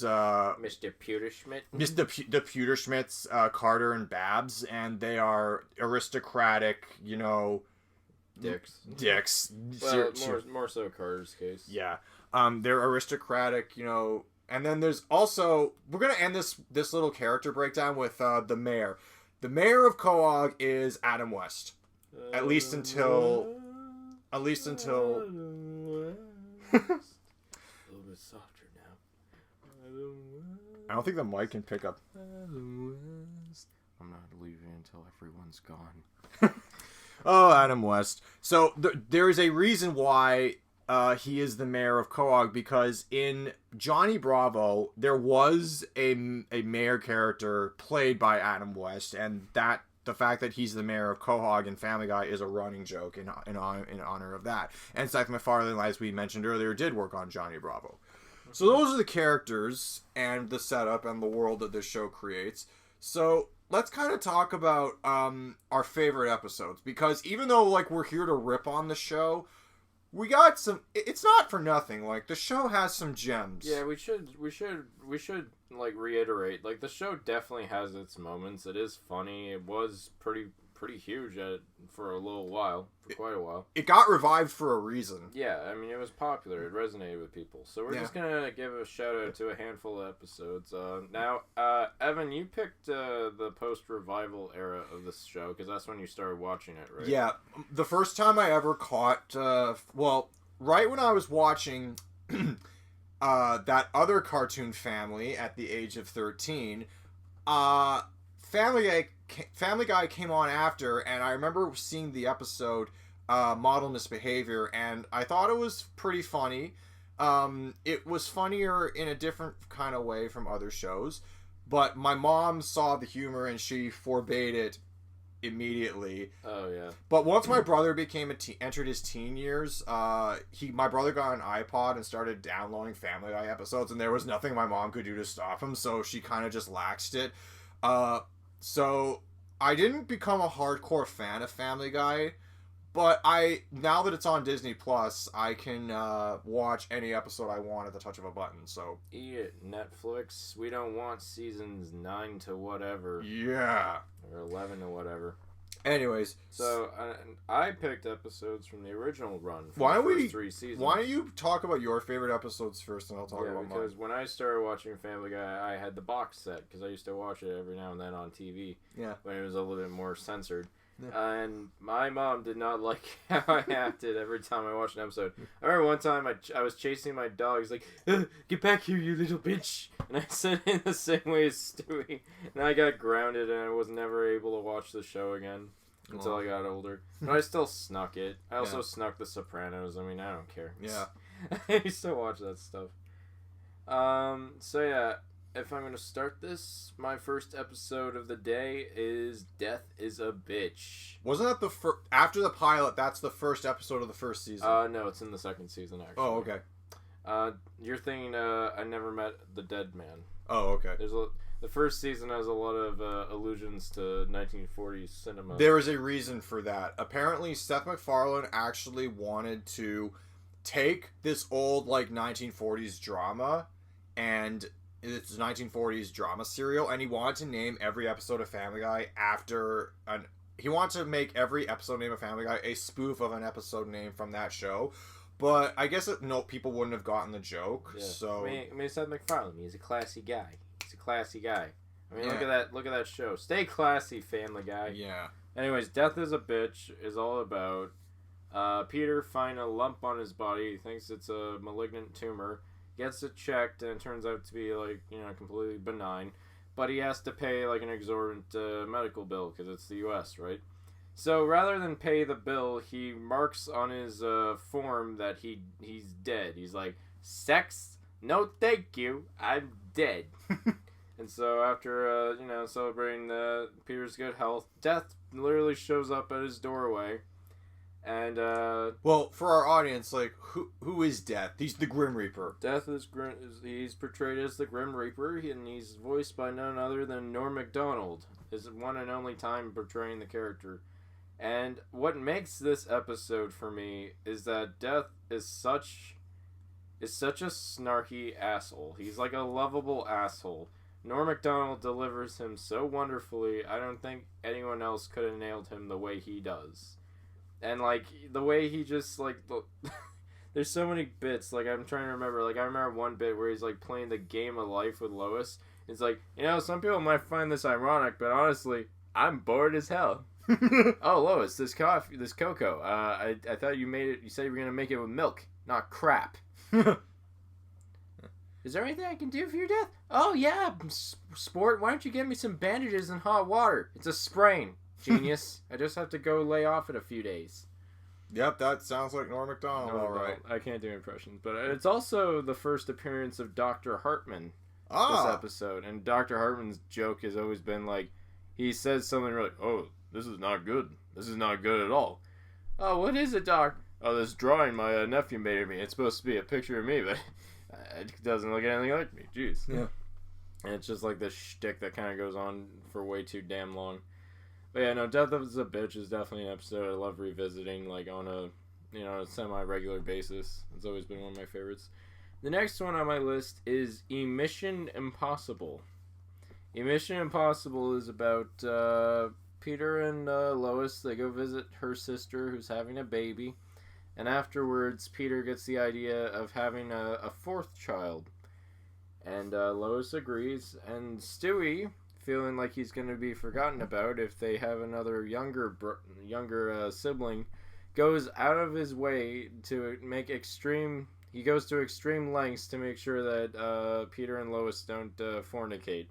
Mr. Pewterschmidt. The Pewterschmidts, Carter and Babs, and they are aristocratic, dicks. Well, more so Carter's case. Yeah. They're aristocratic, and then there's also, we're going to end this little character breakdown with the mayor. The mayor of Quahog is Adam West. At least until A little bit softer now. I don't think the mic can pick up. I'm not leaving until everyone's gone. Oh, Adam West. So there is a reason why he is the mayor of Quahog, because in Johnny Bravo there was a mayor character played by Adam West, and that the fact that he's the mayor of Quahog in Family Guy is a running joke in honor of that. And Seth MacFarlane, as we mentioned earlier, did work on Johnny Bravo. So those are the characters and the setup and the world that this show creates. So let's kind of talk about our favorite episodes, because even though like we're here to rip on the show, we got some. It's not for nothing. Like the show has some gems. Yeah, we should like reiterate. Like the show definitely has its moments. It is funny. It was pretty huge for a little while, for quite a while. It got revived for a reason. Yeah, I mean it was popular. It resonated with people. So we're just gonna give a shout out to a handful of episodes. Now, Evan, you picked the post revival era of this show because that's when you started watching it, right? Yeah, the first time I ever caught, right when I was watching that other cartoon Family at the age of 13, Family Guy came on after, and I remember seeing the episode Model Misbehavior, and I thought it was pretty funny. It was funnier in a different kind of way from other shows, but my mom saw the humor and she forbade it immediately. Oh yeah. But once my brother entered his teen years, my brother got an iPod and started downloading Family Guy episodes, and there was nothing my mom could do to stop him, so she kind of just laxed it. So I didn't become a hardcore fan of Family Guy, but now that it's on Disney Plus, I can watch any episode I want at the touch of a button. So Eat it, Netflix. We don't want seasons 9 to whatever. yeah. Or 11 to whatever. Anyways, So I picked episodes from the original run. From Why the don't first we- 3 seasons. why don't you talk about your favorite episodes first, and I'll talk Yeah, about because mine. when I started watching Family Guy, I had the box set because I used to watch it every now and then on TV. Yeah. When it was a little bit more censored. Yeah. And my mom did not like how I acted every time I watched an episode. I remember one time I was chasing my dog. He's like, "Get back here, you little bitch!" And I said it in the same way as Stewie. And I got grounded, and I was never able to watch the show again until I got older. But I still snuck it. I also snuck The Sopranos. I mean, I don't care. Yeah. I used to watch that stuff. So yeah, if I'm gonna start this, my first episode of the day is Death is a Bitch. Wasn't that the first after the pilot? That's the first episode of the first season. No, it's in the second season actually. Oh, okay. You're thinking I Never Met the Dead Man. Oh, okay. The first season has a lot of allusions to 1940s cinema. There is a reason for that. Apparently, Seth MacFarlane actually wanted to take this old 1940s drama and it's 1940s drama serial, and he wanted to name every episode of Family Guy after he wanted to make every episode name of Family Guy a spoof of an episode name from that show. But I guess people wouldn't have gotten the joke. Yeah. So I mean, Seth MacFarlane, he's a classy guy. He's a classy guy. I mean, Yeah. look at that show. Stay classy, Family Guy. yeah. Anyways, Death is a Bitch is all about Peter finding a lump on his body. He thinks it's a malignant tumor. Gets it checked, and it turns out to be completely benign. But he has to pay an exorbitant medical bill because it's the U.S., right? So rather than pay the bill, he marks on his form that he's dead. He's like, "Sex? No, thank you. I'm dead." And so after celebrating Peter's good health, Death literally shows up at his doorway. And Well, for our audience, who is Death? He's the Grim Reaper. Death he's portrayed as the Grim Reaper, and he's voiced by none other than Norm Macdonald, his one and only time portraying the character. And what makes this episode for me is that Death is such a snarky asshole. He's like a lovable asshole. Norm Macdonald delivers him so wonderfully. I don't think anyone else could have nailed him the way he does. And the way he just there's so many bits. I'm trying to remember. I remember one bit where he's playing the game of life with Lois. It's some people might find this ironic, but honestly, I'm bored as hell. Oh, Lois, this cocoa. I thought you made it. You said you were gonna make it with milk, not crap. Is there anything I can do for your death? Oh yeah, sport. Why don't you get me some bandages and hot water? It's a sprain. Genius. I just have to go lay off in a few days. Yep, that sounds like Norm Macdonald. All right. I can't do impressions, but it's also the first appearance of Dr. Hartman this Ah, episode, and Dr. Hartman's joke has always been he says something "Oh, this is not good. This is not good at all." "Oh, what is it, Doc?" "Oh, this drawing my nephew made of me. It's supposed to be a picture of me, but it doesn't look anything like me." Jeez. Yeah. And it's just this shtick that kind of goes on for way too damn long. But yeah, no, Death is a Bitch is definitely an episode I love revisiting, on a semi-regular basis. It's always been one of my favorites. The next one on my list is Emission Impossible. Emission Impossible is about Peter and Lois. They go visit her sister who's having a baby. And afterwards, Peter gets the idea of having a fourth child. And Lois agrees. And Stewie, feeling like he's going to be forgotten about if they have another younger sibling, goes out of his way to make extreme lengths to make sure that Peter and Lois don't fornicate.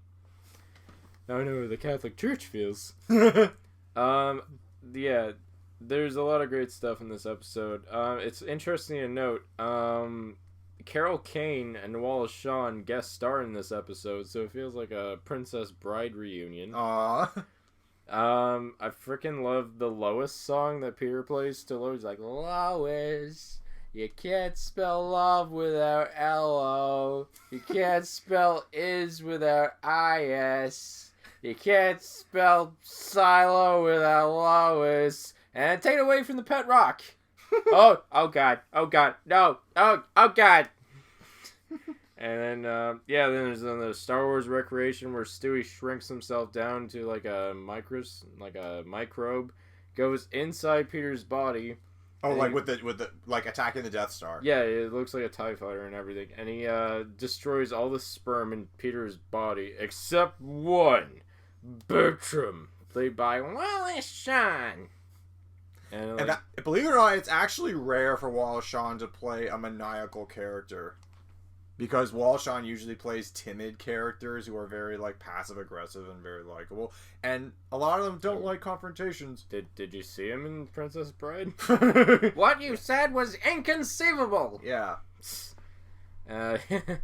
Now I know how the Catholic Church feels. Yeah, there's a lot of great stuff in this episode. It's interesting to note, Carol Kane and Wallace Shawn guest star in this episode, so it feels like a Princess Bride reunion. Aw. I freaking love the Lois song that Peter plays to Lois. Like, Lois, you can't spell love without L-O. You can't spell is without I-S. You can't spell silo without Lois. And take it away from the pet rock. oh God, no, oh God. And then, then there's the Star Wars Recreation where Stewie shrinks himself down to like a microbe, goes inside Peter's body. Oh, like with the like attacking the Death Star. Yeah, it looks like a TIE fighter and everything. And he destroys all the sperm in Peter's body except one, Bertram, played by Wallace Shawn. And believe it or not, it's actually rare for Wallace Shawn to play a maniacal character. Because Wallace Shawn usually plays timid characters who are very like passive aggressive and very likable, and a lot of them don't like confrontations. Did you see him in Princess Bride? What you said was inconceivable. Yeah. The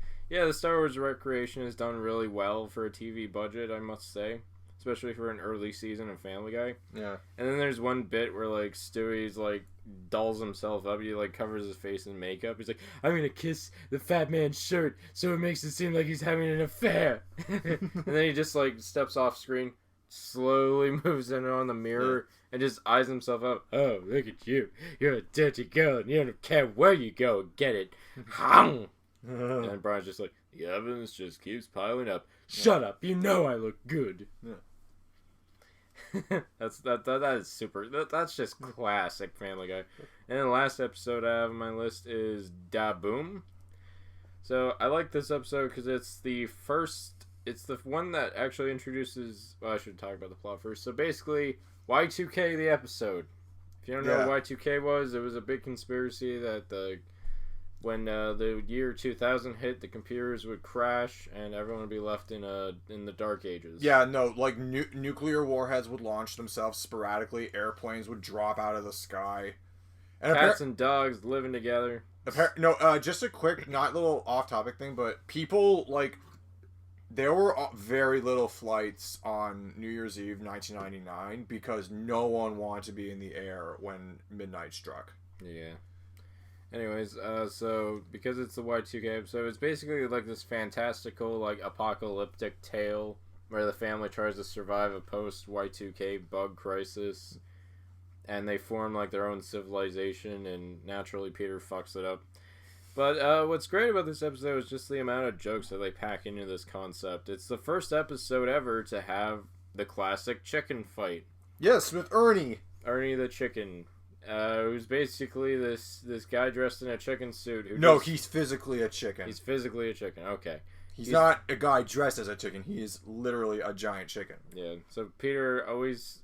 Star Wars Recreation is done really well for a TV budget, I must say, especially for an early season of Family Guy. Yeah. And then there's one bit where like Stewie's like dolls himself up. He like covers his face in makeup. He's like, I'm gonna kiss the fat man's shirt so it makes it seem like he's having an affair. And then he just like steps off screen, slowly moves in on the mirror, and just eyes himself up. Oh, look at you. You're a dirty girl and you don't care where you go. Get it? And then Brian's just like, the evidence just keeps piling up. Shut up. You know I look good. Yeah. that is super. That's just classic Family Guy. And then the last episode I have on my list is Da Boom. So I like this episode because it's the one that actually introduces. Well, I should talk about the plot first. So basically, Y2K the episode. If you don't know what Y2K was, it was a big conspiracy that when the year 2000 hit, the computers would crash and everyone would be left in the dark ages. Yeah, no, like nuclear warheads would launch themselves sporadically. Airplanes would drop out of the sky. And cats and dogs living together. Just a quick, not little off-topic thing, but people like there were very little flights on New Year's Eve 1999 because no one wanted to be in the air when midnight struck. Yeah. Anyways, so because it's the Y2K episode, it's basically like this fantastical, like apocalyptic tale where the family tries to survive a post Y2K bug crisis, and they form like their own civilization, and naturally Peter fucks it up. But what's great about this episode is just the amount of jokes that they pack into this concept. It's the first episode ever to have the classic chicken fight. Yes, with Ernie. Ernie the chicken. Who's basically this guy dressed in a chicken suit. He's physically a chicken. He's physically a chicken. Okay. He's not a guy dressed as a chicken. He is literally a giant chicken. Yeah. So Peter always,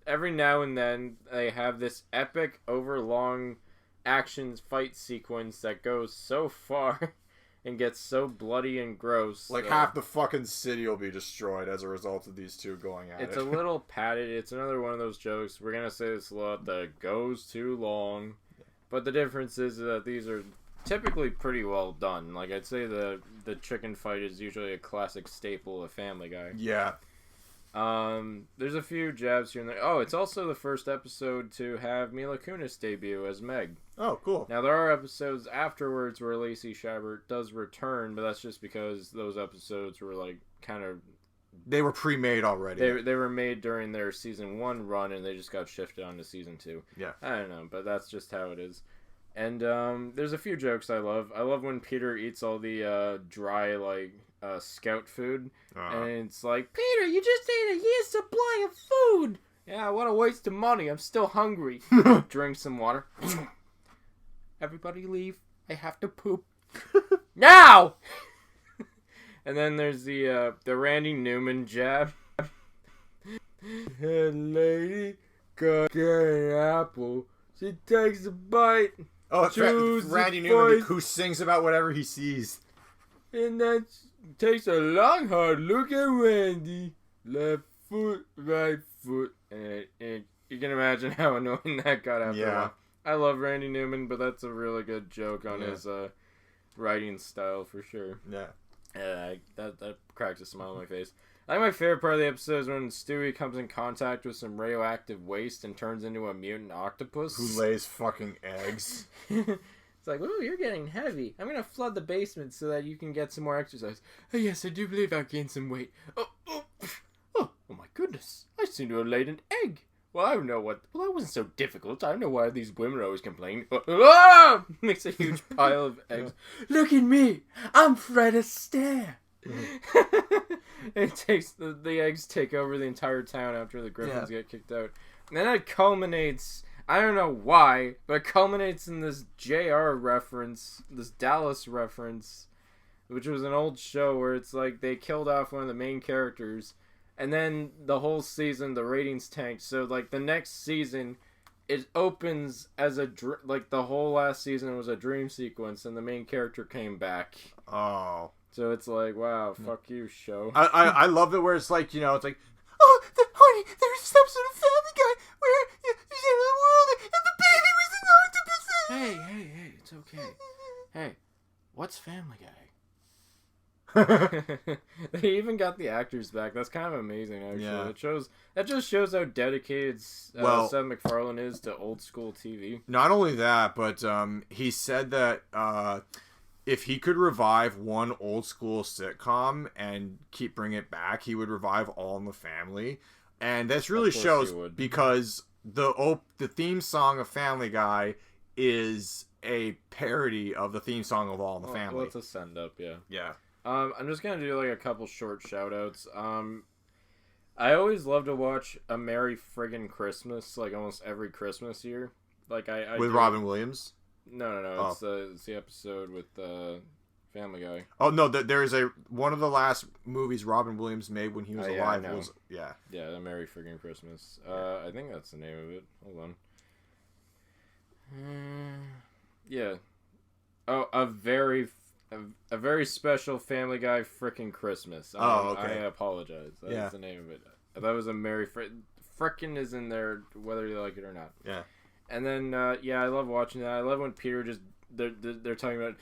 every now and then, they have this epic, overlong action fight sequence that goes so far and gets so bloody and gross. Like half the fucking city will be destroyed as a result of these two going at it. It's a little padded. It's another one of those jokes. We're going to say this a lot that goes too long. But the difference is that these are typically pretty well done. Like, I'd say the chicken fight is usually a classic staple of Family Guy. Yeah. There's a few jabs here and there. Oh, it's also the first episode to have Mila Kunis debut as Meg. Oh, cool. Now, there are episodes afterwards where Lacey Chabert does return, but that's just because those episodes were, like, kind of... They were pre-made already. They were made during their season 1 run, and they just got shifted onto season 2. Yeah. I don't know, but that's just how it is. And there's a few jokes I love. I love when Peter eats all the dry, like, scout food. And it's like, Peter, you just ate a year's supply of food! Yeah, what a waste of money. I'm still hungry. Drink some water. Everybody leave. I have to poop. Now! And then there's the Randy Newman jab. Hey, lady, got an apple. She takes a bite. Oh, it's Randy Newman who sings about whatever he sees. And then takes a long, hard look at Randy. Left foot, right foot. And you can imagine how annoying that got after a while. I love Randy Newman, but that's a really good joke on his writing style for sure. Yeah. That cracks a smile on my face. I think my favorite part of the episode is when Stewie comes in contact with some radioactive waste and turns into a mutant octopus. Who lays fucking eggs. It's like, ooh, you're getting heavy. I'm going to flood the basement so that you can get some more exercise. Oh, yes, I do believe I've gained some weight. Oh, my goodness. I seem to have laid an egg. Well, I don't know what... Well, that wasn't so difficult. I don't know why these women are always complaining. Makes a huge pile of eggs. Look at me. I'm Fred Astaire. It takes the eggs take over the entire town after the Griffins get kicked out. And then it culminates, I don't know why, but it culminates in this JR reference, this Dallas reference, which was an old show where it's like they killed off one of the main characters, and then the whole season the ratings tanked. So like the next season, it opens as like the whole last season was a dream sequence, and the main character came back. Oh. So it's like, wow, fuck you, show. I love it where it's like, it's like, oh, honey, there's some sort of Family Guy where he's in the world and the baby was an octopus. Hey, it's okay. Hey, what's Family Guy? They even got the actors back. That's kind of amazing, actually. Yeah. That just shows how dedicated Seth MacFarlane is to old school TV. Not only that, but he said that if he could revive one old school sitcom and bring it back, he would revive All in the Family. And this really shows because the theme song of Family Guy is a parody of the theme song of All in the Family. Well, it's a send up, yeah. Yeah. I'm just gonna do like a couple short shout outs. I always love to watch A Merry Friggin' Christmas, like almost every Christmas year. Like I With Robin Williams? No. It's the episode with Family Guy. Oh no, there is one of the last movies Robin Williams made when he was alive. Yeah, A Merry Friggin' Christmas. I think that's the name of it. Hold on. Yeah. Oh, a very special Family Guy frickin' Christmas. Okay. I apologize. That's the name of it. That was a Merry frickin' is in there whether you like it or not. Yeah. And then I love watching that. I love when Peter they're talking about,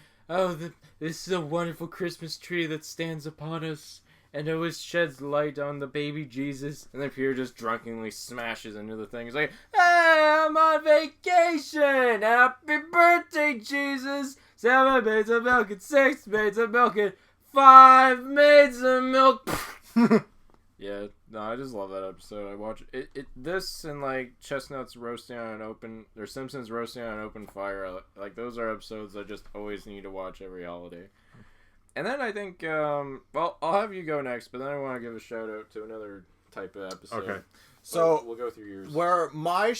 this is a wonderful Christmas tree that stands upon us and always sheds light on the baby Jesus. And then Peter just drunkenly smashes into the thing. He's like, hey, I'm on vacation! Happy birthday, Jesus! 7 maids of milk and 6 maids of milk and 5 maids of milk. Yeah, no, I just love that episode. I watch it. This and like Chestnuts roasting on an open, or Simpsons roasting on an open fire. Like those are episodes I just always need to watch every holiday. And then I think, well, I'll have you go next, but then I want to give a shout out to another type of episode. Okay. So we'll go through yours. Where my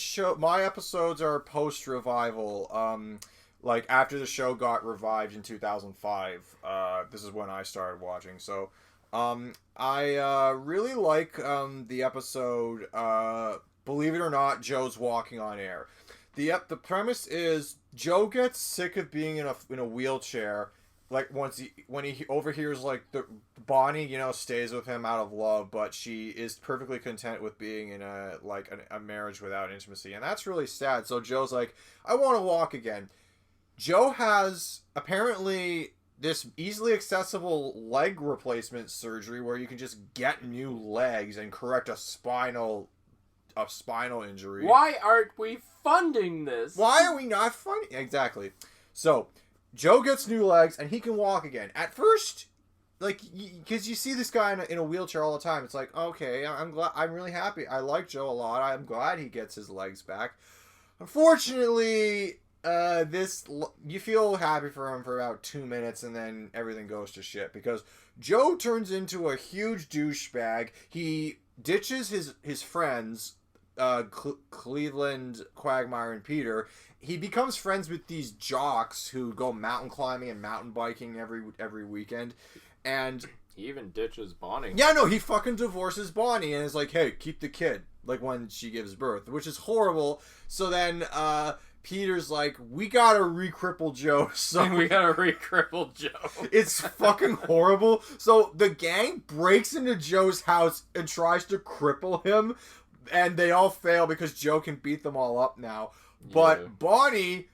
episodes are post revival. Like after the show got revived in 2005. This is when I started watching. So. I really like the episode Believe It or Not, Joe's Walking on Air. The premise is Joe gets sick of being in a wheelchair. Like when he overhears like the Bonnie, stays with him out of love, but she is perfectly content with being in a marriage without intimacy, and that's really sad. So Joe's like, I want to walk again. Joe has apparently this easily accessible leg replacement surgery where you can just get new legs and correct a spinal injury. Why aren't we funding this? Why are we not funding? Exactly. So, Joe gets new legs and he can walk again. At first, because you see this guy in a wheelchair all the time, it's like, okay, I'm really happy. I like Joe a lot. I'm glad he gets his legs back. Unfortunately, you feel happy for him for about 2 minutes and then everything goes to shit because Joe turns into a huge douchebag. He ditches his friends, Cleveland, Quagmire, and Peter. He becomes friends with these jocks who go mountain climbing and mountain biking every weekend, and he even ditches Bonnie. Yeah, no, he fucking divorces Bonnie and is like, hey, keep the kid, like when she gives birth, which is horrible. So then Peter's like, we gotta re-cripple Joe. So we gotta re-cripple Joe. It's fucking horrible. So the gang breaks into Joe's house and tries to cripple him, and they all fail because Joe can beat them all up now. But Bonnie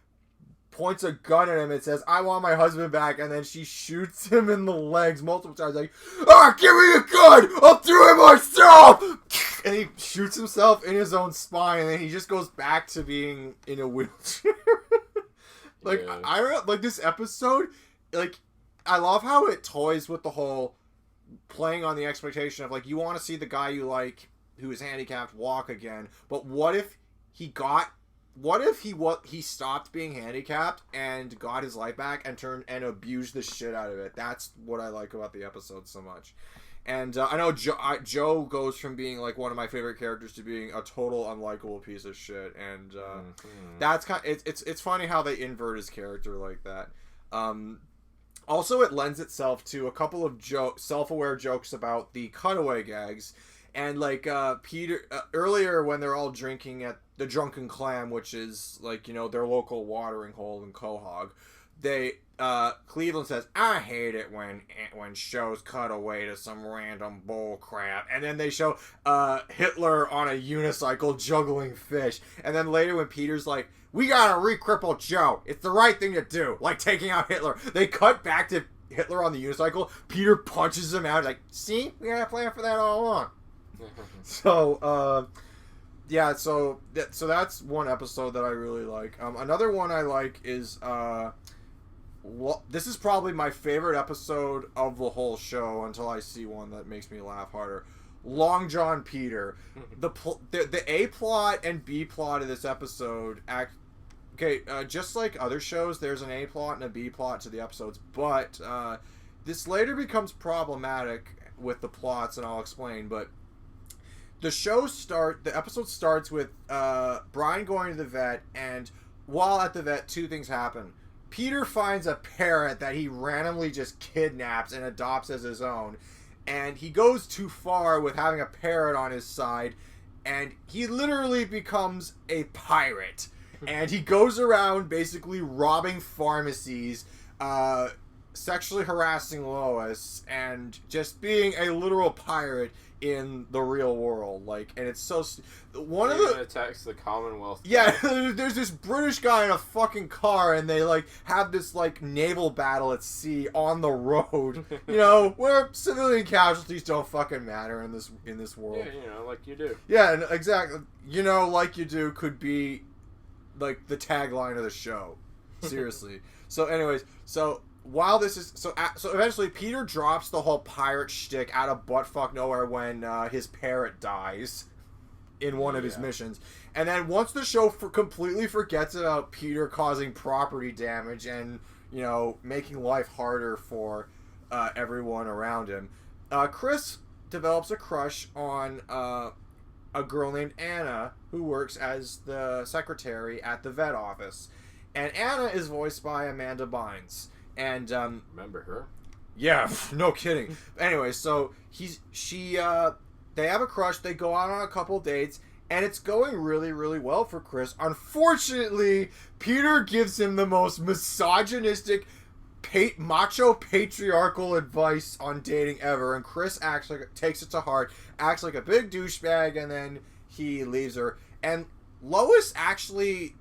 points a gun at him and says, "I want my husband back," and then she shoots him in the legs multiple times, like, "Ah, give me a gun! I'll do it myself!" And he shoots himself in his own spine, and then he just goes back to being in a wheelchair. Like, Yeah. I like this episode, like, I love how it toys with the whole playing on the expectation of, like, you want to see the guy you like who is handicapped walk again, but what if he stopped being handicapped and got his life back and turned and abused the shit out of it? That's what I like about the episode so much. And I know Joe goes from being like one of my favorite characters to being a total unlikable piece of shit, and that's it's funny how they invert his character like that. Also, it lends itself to a couple of self-aware jokes about the cutaway gags, and like Peter earlier when they're all drinking at the Drunken Clam, which is like, you know, their local watering hole in Quahog, Cleveland says, "I hate it when shows cut away to some random bull crap," and then they show Hitler on a unicycle juggling fish, and then later when Peter's like, "We gotta re-cripple Joe, it's the right thing to do," like taking out Hitler, they cut back to Hitler on the unicycle. Peter punches him out, like, "See, we had a plan for that all along." So yeah, so that's one episode that I really like. Another one I like is this is probably my favorite episode of the whole show until I see one that makes me laugh harder. Long John Peter. The A plot and B plot of this episode just like other shows, there's an A plot and a B plot to the episodes, but this later becomes problematic with the plots, and I'll explain. But the episode starts with Brian going to the vet, and while at the vet, two things happen. Peter finds a parrot that he randomly just kidnaps and adopts as his own, and he goes too far with having a parrot on his side, and he literally becomes a pirate, and he goes around basically robbing pharmacies, sexually harassing Lois, and just being a literal pirate in the real world. Like, and it's so one of the attacks the Commonwealth. Yeah, there's this British guy in a fucking car, and they like have this like naval battle at sea on the road. You know, where civilian casualties don't fucking matter in this world. Yeah, you know, like you do. Yeah, and exactly. You know, like you do could be like the tagline of the show. Seriously. So, anyways, while this is so eventually Peter drops the whole pirate shtick out of buttfuck nowhere when his parrot dies in one of his missions, and then once the show completely forgets about Peter causing property damage and, you know, making life harder for everyone around him, Chris develops a crush on a girl named Anna who works as the secretary at the vet office, and Anna is voiced by Amanda Bynes. And remember her? Yeah, no kidding. Anyway, so they have a crush. They go out on a couple dates, and it's going really, really well for Chris. Unfortunately, Peter gives him the most misogynistic, macho, patriarchal advice on dating ever, and Chris actually takes it to heart, acts like a big douchebag, and then he leaves her. And Lois actually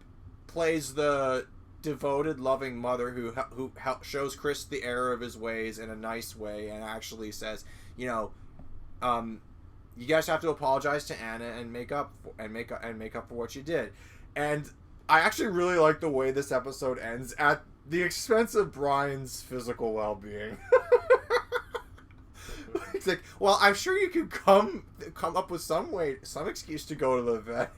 plays the devoted, loving mother who shows Chris the error of his ways in a nice way, and actually says, you know, you guys have to apologize to Anna and make up for what you did. And I actually really like the way this episode ends at the expense of Brian's physical well-being. It's like, well, I'm sure you could come up with some excuse to go to the vet.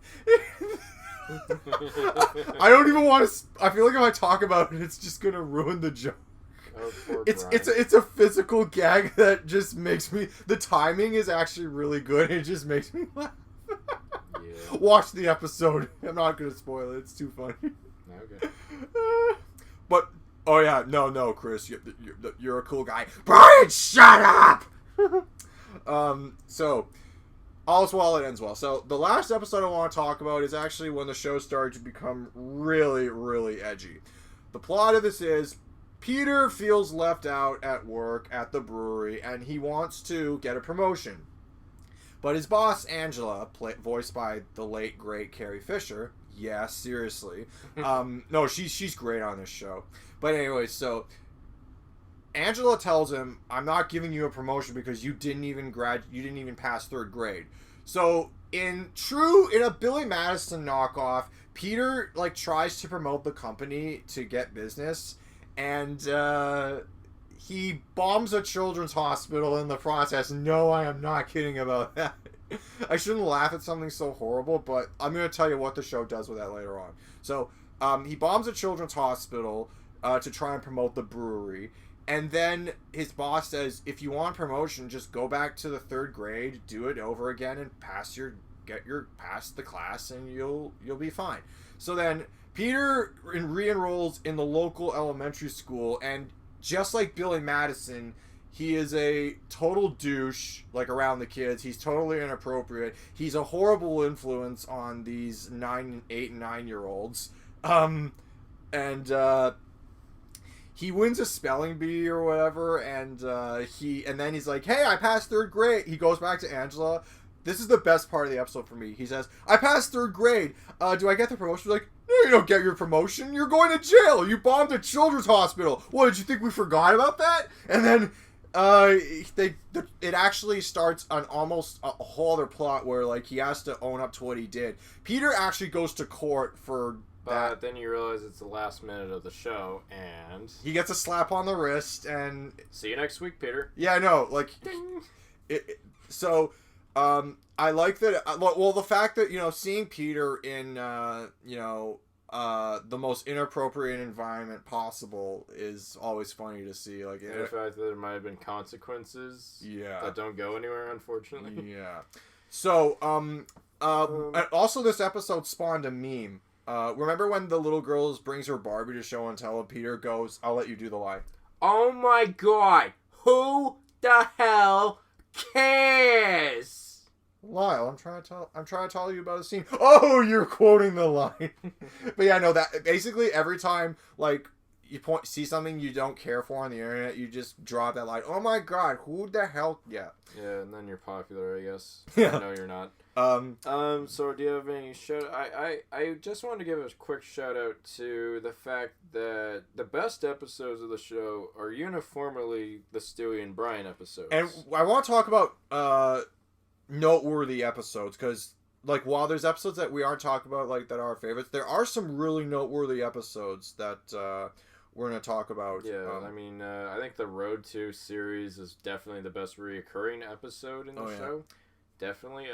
I don't even want to. I feel like if I talk about it, it's just gonna ruin the joke. Oh, it's a physical gag that just makes me. The timing is actually really good. It just makes me laugh. Yeah. Watch the episode. I'm not gonna spoil it. It's too funny. Okay. But oh yeah, no, Chris, you're a cool guy. Brian, shut up. So. All's well, it ends well. So, the last episode I want to talk about is actually when the show started to become really, really edgy. The plot of this is, Peter feels left out at work at the brewery, and he wants to get a promotion. But his boss, Angela, voiced by the late, great Carrie Fisher, Yeah, seriously. No, she's great on this show. But anyway, so Angela tells him, "I'm not giving you a promotion because you didn't even pass third grade." So in a Billy Madison knockoff, Peter like tries to promote the company to get business, and he bombs a children's hospital in the process. No, I am not kidding about that. I shouldn't laugh at something so horrible, but I'm going to tell you what the show does with that later on. So, he bombs a children's hospital to try and promote the brewery. And then his boss says, if you want promotion, just go back to the third grade, do it over again, and pass the class, and you'll be fine. So then Peter re-enrolls in the local elementary school, and just like Billy Madison, he is a total douche, like, around the kids. He's totally inappropriate. He's a horrible influence on these 8 and 9-year-olds. He wins a spelling bee or whatever, and then he's like, hey, I passed third grade. He goes back to Angela. This is the best part of the episode for me. He says, I passed third grade. Do I get the promotion? She's like, no, you don't get your promotion. You're going to jail. You bombed a children's hospital. What, did you think we forgot about that? And then it actually starts on almost a whole other plot where, like, he has to own up to what he did. Peter actually goes to court for But then you realize it's the last minute of the show, and he gets a slap on the wrist, and see you next week, Peter. Yeah, I know. Like, I like that. Well, the fact that, seeing Peter in the most inappropriate environment possible is always funny to see. Like, and the fact that there might have been consequences, that don't go anywhere, unfortunately. Yeah. So, also this episode spawned a meme. Remember when the little girl brings her Barbie to show and tell, and Peter goes, "I'll let you do the line." Oh my god! Who the hell cares? Lyle, I'm trying to tell you about a scene. Oh, you're quoting the line. But yeah, no, that basically every time, like, you see something you don't care for on the internet, you just drop that line. Oh my god, who the hell? Yeah. Yeah, and then you're popular, I guess. Yeah. No, you're not. So do you have any shout? I just wanted to give a quick shout out to the fact that the best episodes of the show are uniformly the Stewie and Brian episodes. And I want to talk about noteworthy episodes, because, like, while there's episodes that we aren't talking about, like, that are our favorites, there are some really noteworthy episodes that we're going to talk about. Yeah, I think the Road to series is definitely the best reoccurring episode in the show. Definitely.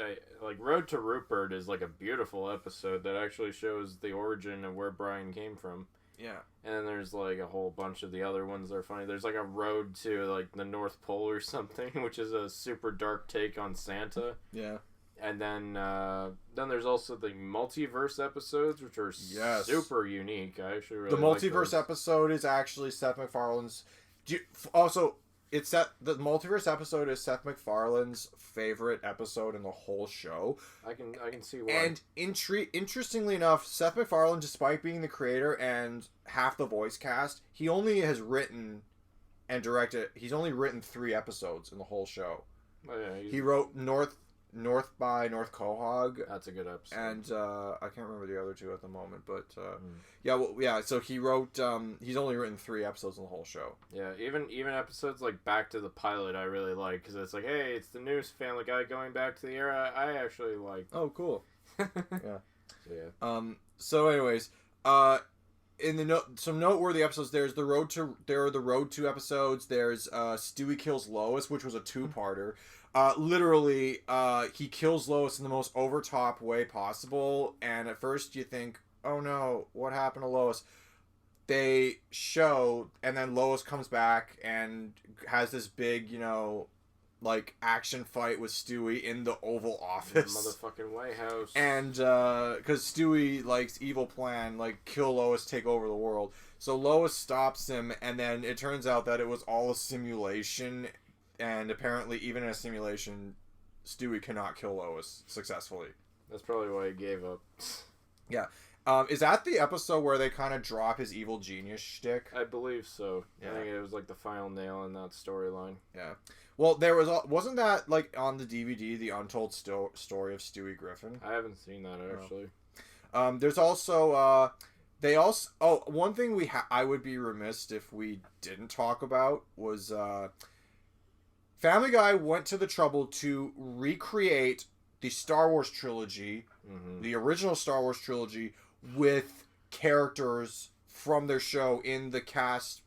Road to Rupert is, like, a beautiful episode that actually shows the origin of where Brian came from. Yeah. And then there's, like, a whole bunch of the other ones that are funny. There's, like, a road to, like, the North Pole or something, which is a super dark take on Santa. Yeah. And then there's also the multiverse episodes, which are super unique. I actually really like multiverse those. episode is actually Seth MacFarlane's... the multiverse episode is Seth MacFarlane's favorite episode in the whole show. I can see why. And interestingly enough, Seth MacFarlane, despite being the creator and half the voice cast, he only has written and directed. He's only written 3 episodes in the whole show. Oh, yeah, he wrote North by North Quahog. That's a good episode. And I can't remember the other 2 at the moment, but so he wrote. He's only written 3 episodes in the whole show. Yeah, even episodes like Back to the Pilot, I really like, because it's like, hey, it's the new Family Guy going back to the era I actually like. Oh, cool. Yeah. So, yeah. So, anyways, in some noteworthy episodes, there are the Road to episodes. There's Stewie kills Lois, which was a 2-parter. Literally, he kills Lois in the most overtop way possible, and at first you think, oh no, what happened to Lois? They show, and then Lois comes back and has this big, action fight with Stewie in the Oval Office. The motherfucking White House. And, because Stewie, evil plan, kill Lois, take over the world. So Lois stops him, and then it turns out that it was all a simulation. And apparently, even in a simulation, Stewie cannot kill Lois successfully. That's probably why he gave up. Yeah. Is that the episode where they kind of drop his evil genius shtick? I believe so. Yeah. I think it was the final nail in that storyline. Yeah. Well, wasn't that on the DVD, the Untold Story of Stewie Griffin? I haven't seen that actually. There's also they also one thing I would be remiss if we didn't talk about was Family Guy went to the trouble to recreate the Star Wars trilogy, the original Star Wars trilogy, with characters from their show in the cast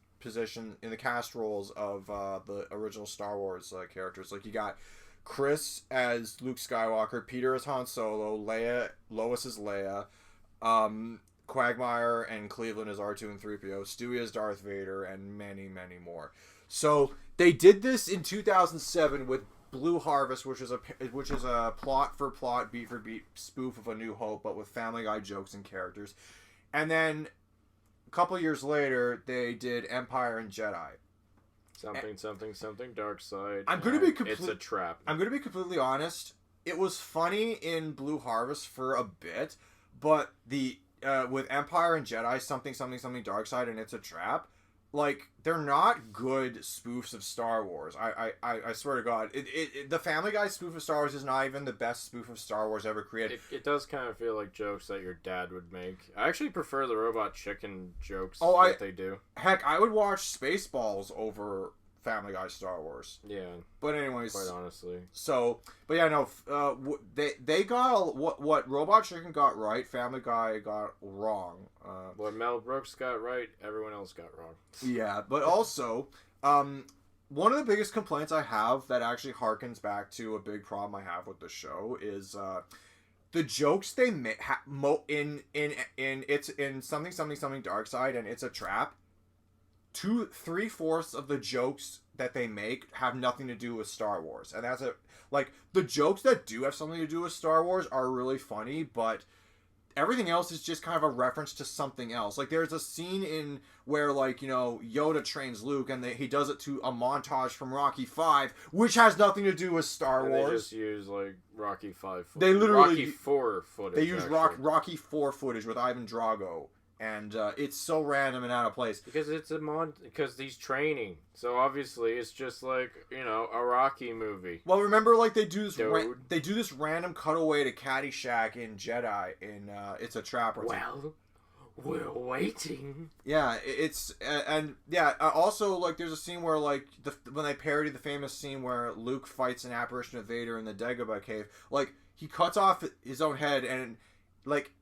roles of the original Star Wars characters. Like you got Chris as Luke Skywalker, Peter as Han Solo, Lois as Leia, Quagmire and Cleveland as R2 and 3PO, Stewie as Darth Vader, and many, many more. So they did this in 2007 with Blue Harvest, which is a plot for plot, beat for beat spoof of A New Hope, but with Family Guy jokes and characters. And then a couple years later, they did Empire and Jedi. Something dark side. It's a trap. I'm gonna be completely honest. It was funny in Blue Harvest for a bit, but with Empire and Jedi, something dark side, and It's a Trap. Like, they're not good spoofs of Star Wars. I swear to God. The Family Guy spoof of Star Wars is not even the best spoof of Star Wars ever created. It does kind of feel like jokes that your dad would make. I actually prefer the Robot Chicken jokes they do. Heck, I would watch Spaceballs over Family Guy Star Wars. Yeah. But anyways. Quite honestly. So, but yeah, no, they got what Robot Chicken got right, Family Guy got wrong. What Mel Brooks got right, everyone else got wrong. Yeah, but also, one of the biggest complaints I have that actually harkens back to a big problem I have with the show is the jokes they make in something dark side and It's a Trap. 3/4 of the jokes that they make have nothing to do with Star Wars, and that's the jokes that do have something to do with Star Wars are really funny, but everything else is just kind of a reference to something else. Like, there's a scene where Yoda trains Luke, and he does it to a montage from Rocky V, which has nothing to do with Star Wars. They just use Rocky 5 footage. They literally Rocky 4 footage. They use Rocky 4 footage with Ivan Drago. And it's so random and out of place. Because because he's training. So obviously it's just a Rocky movie. Well, remember, they do this random cutaway to Caddyshack in Jedi in It's a Trap. We're waiting. Yeah, also there's a scene where when they parody the famous scene where Luke fights an apparition of Vader in the Dagobah cave, he cuts off his own head and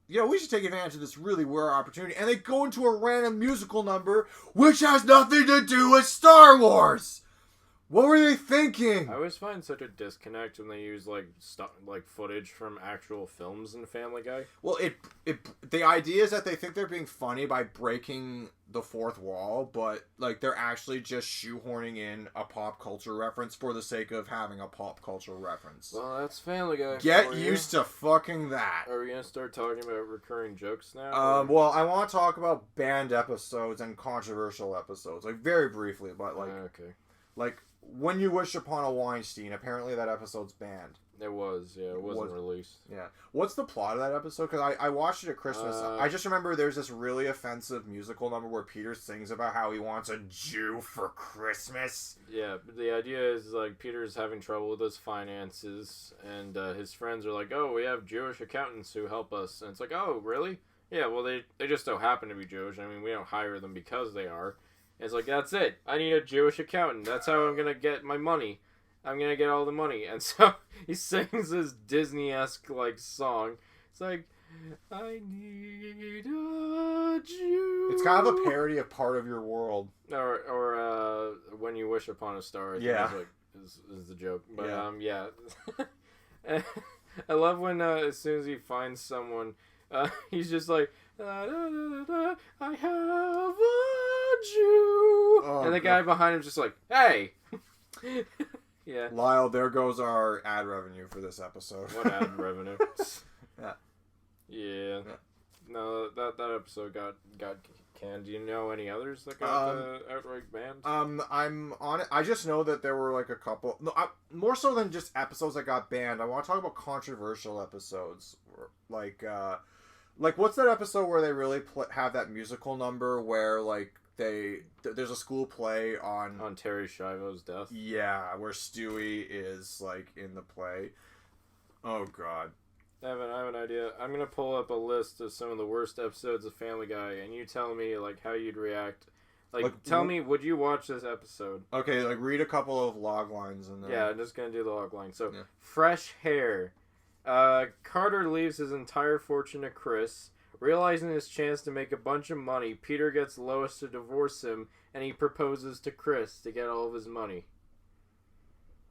we should take advantage of this really rare opportunity. And they go into a random musical number, which has nothing to do with Star Wars. What were they thinking? I always find such a disconnect when they use footage from actual films in Family Guy. Well, the idea is that they think they're being funny by breaking the fourth wall, but they're actually just shoehorning in a pop culture reference for the sake of having a pop culture reference. Well, that's Family Guy. Get used to fucking that. Are we gonna start talking about recurring jokes now? Well, I want to talk about banned episodes and controversial episodes, very briefly, but okay. When You Wish Upon a Weinstein, apparently that episode's banned. It was, yeah. It wasn't released. Yeah. What's the plot of that episode? Because I watched it at Christmas. I just remember there's this really offensive musical number where Peter sings about how he wants a Jew for Christmas. Yeah, but the idea is, Peter's having trouble with his finances, and his friends are like, oh, we have Jewish accountants who help us. And it's like, oh, really? Yeah, well, they just don't happen to be Jewish. I mean, we don't hire them because they are. It's that's it. I need a Jewish accountant. That's how I'm going to get my money. I'm going to get all the money. And so he sings this Disney-esque, song. It's I need a Jew. It's kind of a parody of Part of Your World. Or When You Wish Upon a Star. I think is the joke. But, yeah. I love when, as soon as he finds someone, he's just I have a Jew. Oh, and the guy behind him's just hey. Yeah. Lyle, there goes our ad revenue for this episode. What ad revenue? Yeah. Yeah. No, that episode got canned. Do you know any others that got outright banned? I'm on it. I just know that there were a couple. No, more so than just episodes that got banned. I want to talk about controversial episodes, what's that episode where they really have that musical number where there's a school play on Terry Schiavo's death? Yeah, where Stewie is in the play. Oh God. I have an idea. I'm gonna pull up a list of some of the worst episodes of Family Guy, and you tell me like how you'd react. Tell me, would you watch this episode? Okay, like read a couple of log lines and then. Yeah, I'm just gonna do the log line. So, Yeah. fresh hair. Carter leaves his entire fortune to Chris. Realizing his chance to make a bunch of money, Peter gets Lois to divorce him, and he proposes to Chris to get all of his money.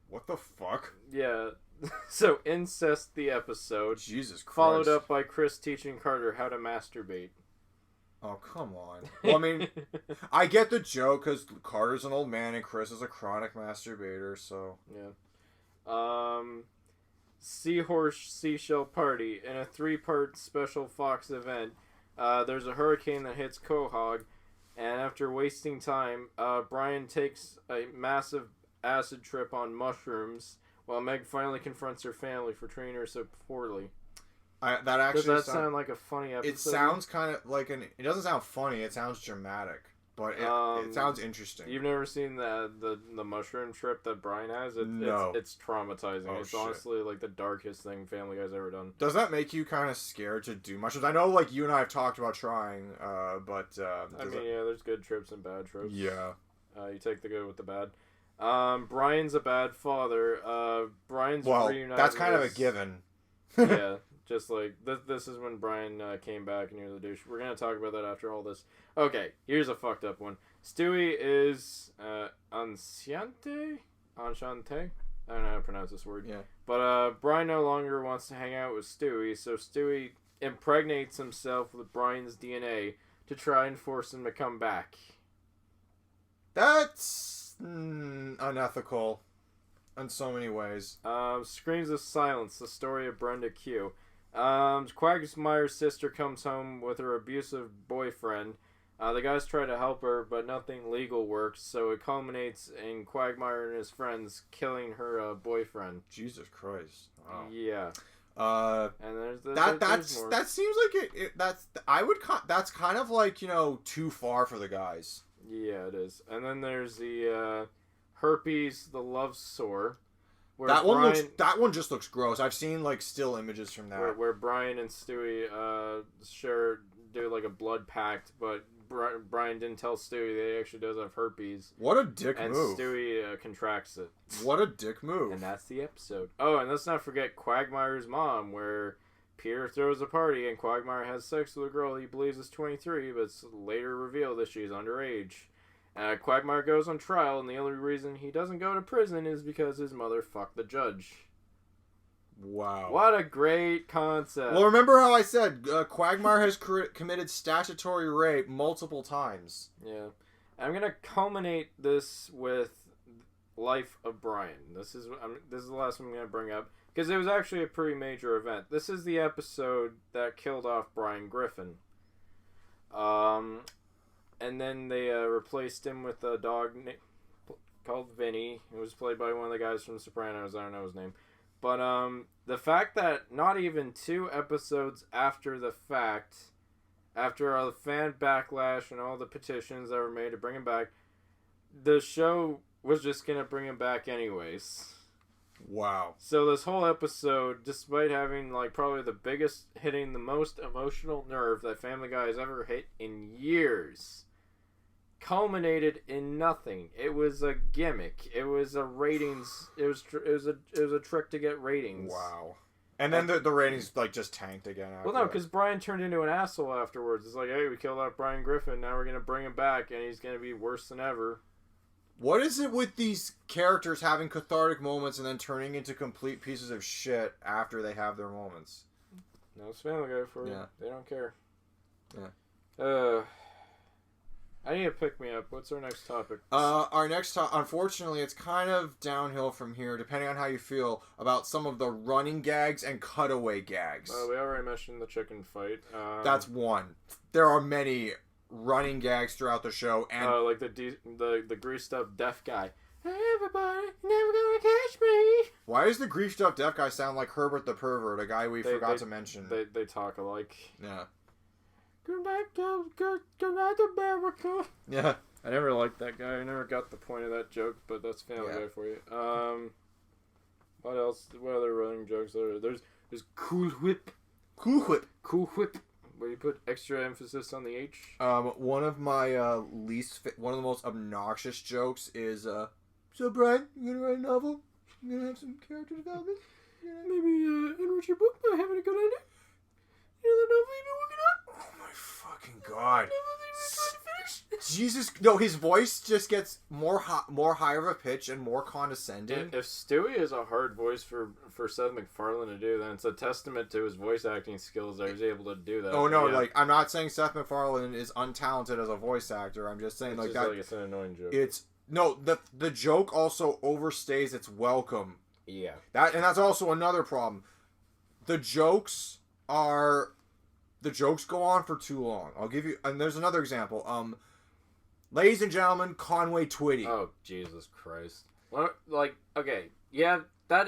What the fuck? Yeah. So, incest the episode. Jesus Christ. Followed up by Chris teaching Carter how to masturbate. Oh, come on. Well, I mean, I get the joke because Carter's an old man and Chris is a chronic masturbator, so. Yeah. Seahorse Seashell Party. In a 3-part special Fox event, there's a hurricane that hits Quahog, and after wasting time, Brian takes a massive acid trip on mushrooms, while Meg finally confronts her family for treating her so poorly. That actually Does that sound like a funny episode? It sounds kind of like an. It doesn't sound funny. It sounds dramatic, but it sounds interesting. You've never seen the mushroom trip that Brian has? No. It's traumatizing. Oh, it's shit. Honestly like the darkest thing Family Guy's ever done. Does that make you kind of scared to do mushrooms? I know, like, you and I have talked about trying, but. Yeah, there's good trips and bad trips. Yeah. You take the good with the bad. Brian's a bad father. Brian's reunited. That's kind of a given. Yeah, just like this is when Brian came back and he was a douche. We're gonna talk about that after all this. Okay, here's a fucked up one. Stewie is Enchante. I don't know how to pronounce this word. Yeah. But Brian no longer wants to hang out with Stewie, so Stewie impregnates himself with Brian's DNA to try and force him to come back. That's unethical in so many ways. Screams of Silence, the story of Brenda Q. Quagmire's sister comes home with her abusive boyfriend. The guys try to help her, but nothing legal works, so it culminates in Quagmire and his friends killing her boyfriend. Jesus Christ. Wow. Yeah. And there's more. That seems like that's kind of like, too far for the guys. Yeah, it is. And then there's the herpes, the love sore. Where that one just looks gross. I've seen like still images from that. Where Brian and Stewie do like a blood pact, but Brian didn't tell Stewie that he actually does have herpes. What a dick and move. And Stewie contracts it. What a dick move. And that's the episode. Oh, and let's not forget Quagmire's mom, where Peter throws a party and Quagmire has sex with a girl he believes is 23, but it's later revealed that she's underage. Quagmire goes on trial, and the only reason he doesn't go to prison is because his mother fucked the judge. Wow. What a great concept. Well, remember how I said Quagmire has committed statutory rape multiple times. Yeah. I'm going to culminate this with Life of Brian. This is the last one I'm going to bring up, because it was actually a pretty major event. This is the episode that killed off Brian Griffin. And then they replaced him with a dog called Vinny. He was played by one of the guys from The Sopranos. I don't know his name. But the fact that not even 2 episodes after the fact, after all the fan backlash and all the petitions that were made to bring him back, the show was just going to bring him back anyways. Wow. So this whole episode, despite having like probably hitting the most emotional nerve that Family Guy has ever hit in years, culminated in nothing. It was a gimmick. It was a ratings. It was a trick to get ratings. Wow. And then the ratings like just tanked again. Well, no, because Brian turned into an asshole afterwards. It's like, hey, we killed off Brian Griffin. Now we're gonna bring him back, and he's gonna be worse than ever. What is it with these characters having cathartic moments and then turning into complete pieces of shit after they have their moments? No, it's Family Guy for you. Yeah. They don't care. Yeah. I need to pick me up. What's our next topic? Our next topic, unfortunately, it's kind of downhill from here, depending on how you feel about some of the running gags and cutaway gags. We already mentioned the chicken fight. That's one. There are many running gags throughout the show, and like the greased up deaf guy. Hey, everybody, never gonna catch me. Why does the greased up deaf guy sound like Herbert the Pervert, a guy we forgot to mention? They talk alike. Yeah. Go back to America. Yeah. I never liked that guy. I never got the point of that joke, but that's Family Guy for you. What else? What other running jokes are there? There's Cool Whip. Cool Whip. Cool Whip. Where you put extra emphasis on the H. One of my one of the most obnoxious jokes is so Brian, you gonna write a novel? You gonna have some character development? Maybe enrich your book by having a good idea. You know the novel you've been working on? Oh my fucking god! Jesus, no, his voice just gets more higher of a pitch and more condescending. If Stewie is a hard voice for Seth MacFarlane to do, then it's a testament to his voice acting skills that he's able to do that. Oh no, like I'm not saying Seth MacFarlane is untalented as a voice actor. I'm just saying it's like just that. Like it's an annoying joke. It's no the joke also overstays its welcome. Yeah. That's also another problem. The jokes go on for too long. I'll give you, and there's another example. Ladies and gentlemen, Conway Twitty. Oh Jesus Christ! Like, okay, yeah, that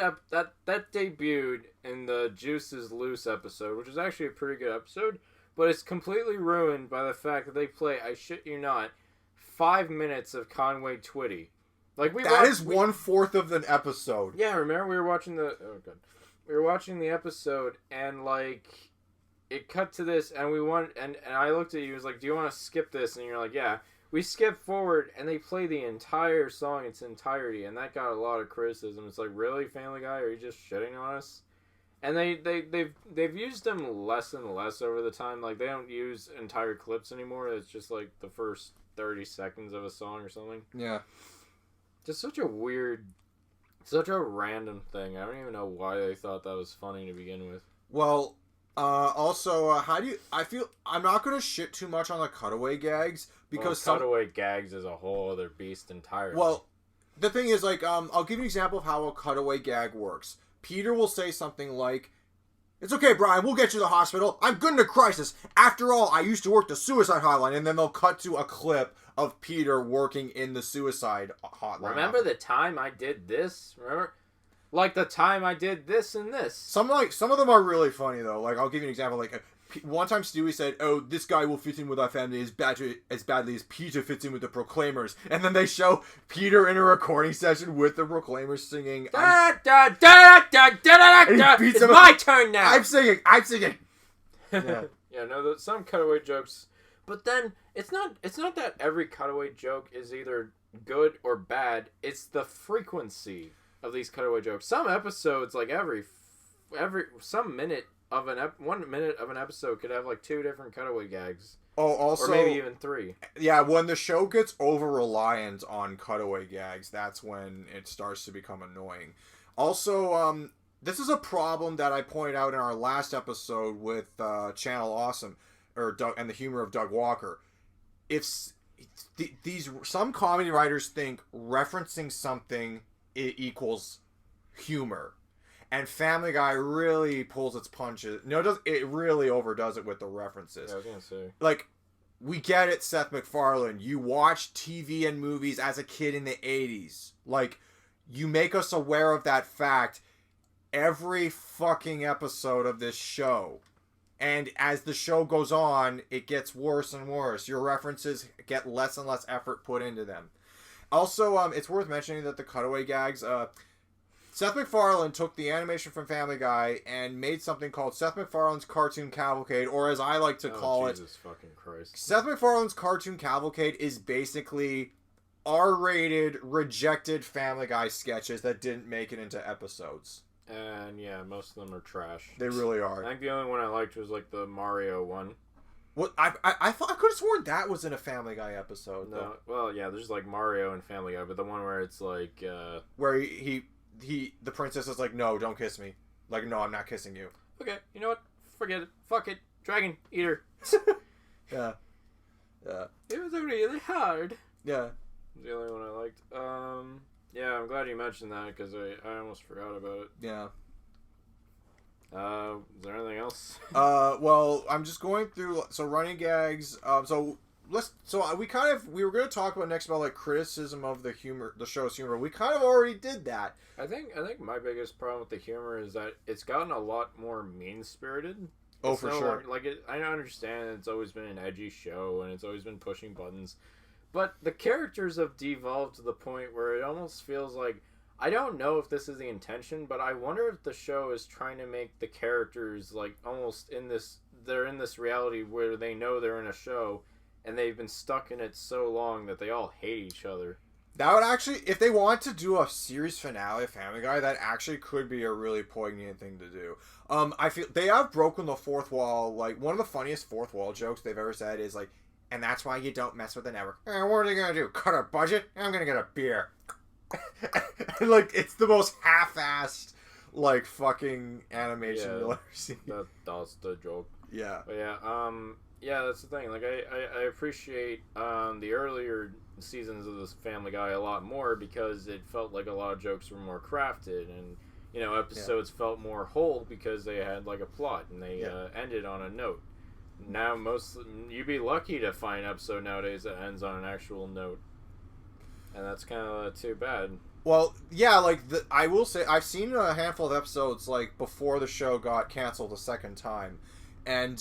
debuted in the Juice is Loose episode, which is actually a pretty good episode, but it's completely ruined by the fact that they play, I shit you not, 5 minutes of Conway Twitty. Like that is 1/4 of an episode. Yeah, remember we were watching we were watching the episode and like it cut to this and and I looked at you and was like, do you want to skip this? And you're like, yeah. We skip forward and they play the entire song in its entirety, and that got a lot of criticism. It's like, really, Family Guy, are you just shitting on us? And they've used them less and less over the time. Like, they don't use entire clips anymore. It's just like the first 30 seconds of a song or something. Yeah. Just such a random thing. I don't even know why they thought that was funny to begin with. Well, also, I'm not going to shit too much on the cutaway gags, because cutaway gags is a whole other beast entirely. Well, the thing is, like, I'll give you an example of how a cutaway gag works. Peter will say something like, "It's okay, Brian, we'll get you to the hospital. I'm good in a crisis. After all, I used to work the suicide hotline," and then they'll cut to a clip of Peter working in the suicide hotline. Remember the time I did this? Remember? Like the time I did this and this. Some of them are really funny though. Like, I'll give you an example. Like, one time Stewie said, "Oh, this guy will fit in with our family as badly as Peter fits in with the Proclaimers." And then they show Peter in a recording session with the Proclaimers singing. It's my turn now. I'm singing. Yeah. Yeah. No, some cutaway jokes, but then it's not that every cutaway joke is either good or bad. It's the frequency of these cutaway jokes. Some episodes, like some minute of 1 minute of an episode could have like 2 different cutaway gags. Oh, also, or maybe even 3. Yeah, when the show gets over reliant on cutaway gags, that's when it starts to become annoying. Also, this is a problem that I pointed out in our last episode with Channel Awesome, and the humor of Doug Walker. If some comedy writers think referencing something equals humor. And Family Guy really pulls its punches. No, it really overdoes it with the references. Yeah, I was gonna say. Like, we get it, Seth MacFarlane. You watch TV and movies as a kid in the 80s. Like, you make us aware of that fact every fucking episode of this show. And as the show goes on, it gets worse and worse. Your references get less and less effort put into them. Also, it's worth mentioning that the cutaway gags, Seth MacFarlane took the animation from Family Guy and made something called Seth MacFarlane's Cartoon Cavalcade, or as I like to call Jesus fucking Christ. Seth MacFarlane's Cartoon Cavalcade is basically R-rated, rejected Family Guy sketches that didn't make it into episodes. And yeah, most of them are trash. They really are. I think the only one I liked was like the Mario one. What I thought I could have sworn that was in a Family Guy episode. No, though. well, yeah, there's like Mario and Family Guy, but the one where it's like where the princess is like, "No, don't kiss me." Like, "No, I'm not kissing you." Okay, you know what? Forget it. Fuck it. Dragon Eater. Yeah. Yeah. It was really hard. Yeah. The only one I liked. Yeah, I'm glad you mentioned that because I almost forgot about it. Yeah. Is there anything else? Well, I'm just going through running gags. We were going to talk about next about like criticism of the show's humor. We kind of already did that. I think my biggest problem with the humor is that it's gotten a lot more mean-spirited. Oh, for sure. I understand it's always been an edgy show and it's always been pushing buttons, but the characters have devolved to the point where it almost feels like I don't know if this is the intention, but I wonder if the show is trying to make the characters like almost in this. They're in this reality where they know they're in a show, and they've been stuck in it so long that they all hate each other. That would actually, if they want to do a series finale of Family Guy, that actually could be a really poignant thing to do. I feel they have broken the fourth wall. Like, one of the funniest fourth wall jokes they've ever said is like, and that's why you don't mess with the network. What are they gonna do? Cut our budget? I'm gonna get a beer. And, like, it's the most half-assed, like, fucking animation you'll ever see. That's the joke. Yeah. But yeah, that's the thing. Like, I appreciate the earlier seasons of this Family Guy a lot more because it felt like a lot of jokes were more crafted, and episodes felt more whole because they had like a plot and they ended on a note. Now you'd be lucky to find an episode nowadays that ends on an actual note, and that's kind of too bad. Well, yeah, like, I will say, I've seen a handful of episodes, like, before the show got canceled a second time, and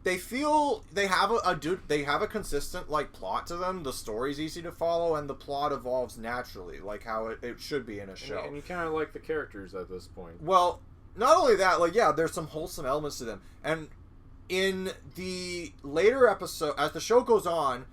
they feel they have a consistent, like, plot to them. The story's easy to follow, and the plot evolves naturally, like how it should be in a show. And you kind of like the characters at this point. Well, not only that, like, yeah, there's some wholesome elements to them, and in the later episode, as the show goes on,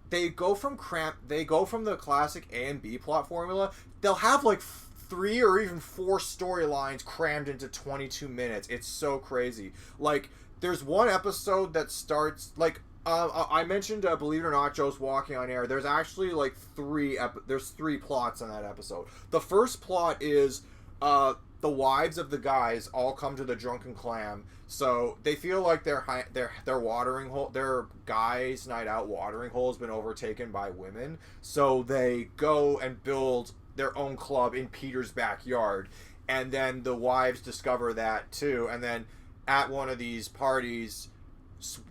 they go from the classic A and B plot formula. They'll have like 3 or even 4 storylines crammed into 22 minutes. It's so crazy. Like, there's one episode that starts like I mentioned, believe it or not, Joe's walking on air. There's actually like 3 plots in that episode. The first plot is the wives of the guys all come to the Drunken Clam, so they feel like their watering hole, their guys' night out watering hole has been overtaken by women. So they go and build their own club in Peter's backyard, and then the wives discover that too. And then at one of these parties,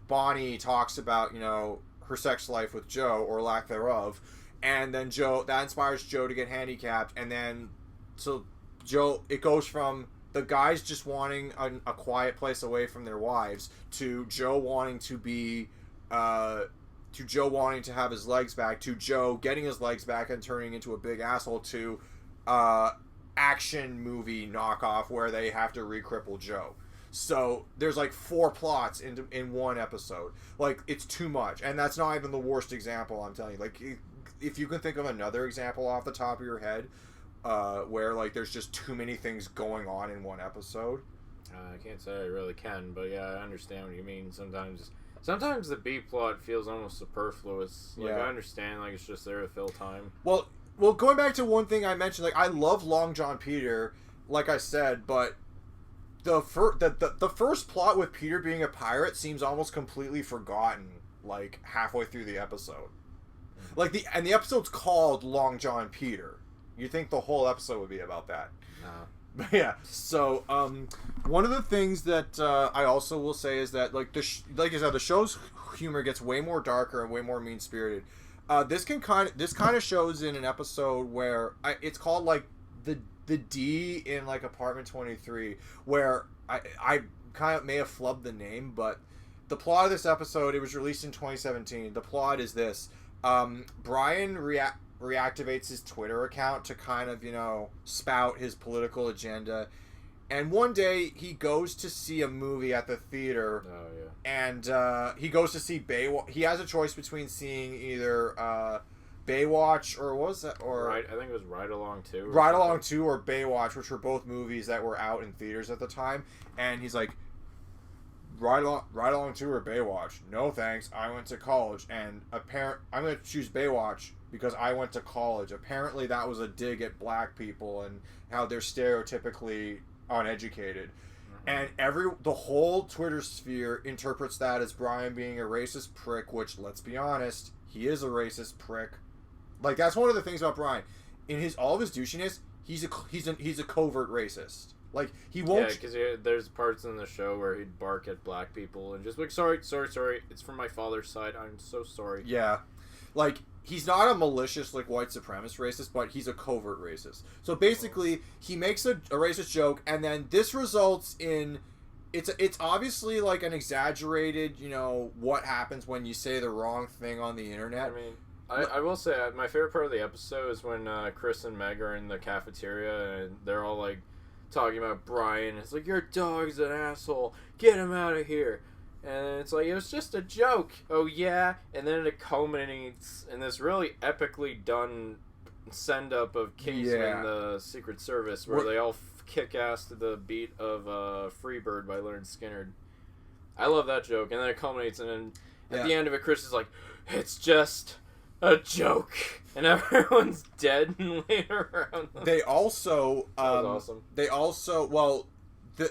Bonnie talks about her sex life with Joe, or lack thereof, and then that inspires Joe to get handicapped, and then Joe, it goes from the guys just wanting a quiet place away from their wives to Joe wanting to have his legs back, to Joe getting his legs back and turning into a big asshole, to action movie knockoff where they have to re-cripple Joe. So there's like 4 plots in one episode. Like, it's too much, and that's not even the worst example, I'm telling you. Like, if you can think of another example off the top of your head, where like there's just too many things going on in one episode. I can't say I really can, but yeah, I understand what you mean. Sometimes the B plot feels almost superfluous. Like, I understand, like, it's just there to fill time. Well, going back to one thing I mentioned, like, I love Long John Peter, like I said, but the first plot with Peter being a pirate seems almost completely forgotten, like, halfway through the episode. Like, the episode's called Long John Peter. You'd think the whole episode would be about that. No. But yeah, so one of the things that I also will say is that, like, like I said, the show's humor gets way more darker and way more mean spirited. This kind of shows in an episode where it's called like the D in like Apartment 23, where I kind of may have flubbed the name, but the plot of this episode, it was released in 2017. The plot is this: Brian reactivates his Twitter account to kind of, spout his political agenda. And one day, he goes to see a movie at the theater. Oh, yeah. And he goes to see Baywatch. He has a choice between seeing either Baywatch or what was that? Or I think it was Ride Along 2. Ride Along 2 or Baywatch, which were both movies that were out in theaters at the time. And he's like, Ride Along 2 or Baywatch? No, thanks. I went to college. And I'm going to choose Baywatch because I went to college. Apparently that was a dig at black people and how they're stereotypically uneducated. And the whole Twitter sphere interprets that as Brian being a racist prick, which, let's be honest, he is a racist prick. Like, that's one of the things about Brian. In all of his douchiness, he's a covert racist. Like, he won't... Yeah, because there's parts in the show where he'd bark at black people and just like, sorry, it's from my father's side, I'm so sorry. Yeah. Like, he's not a malicious, like, white supremacist racist, but he's a covert racist. So basically, he makes a racist joke, and then this results in... It's obviously, like, an exaggerated, what happens when you say the wrong thing on the internet. I mean, I will say, my favorite part of the episode is when Chris and Meg are in the cafeteria and they're all like talking about Brian. It's like, your dog's an asshole. Get him out of here. And it's like, it was just a joke. Oh, yeah? And then it culminates in this really epically done send-up of Kingsman, the Secret Service, where they all kick ass to the beat of Freebird by Leonard Skinner. I love that joke. And then it culminates, and then at the end of it, Chris is like, it's just a joke. And everyone's dead and laying around them. They also... that was awesome. They also... Well...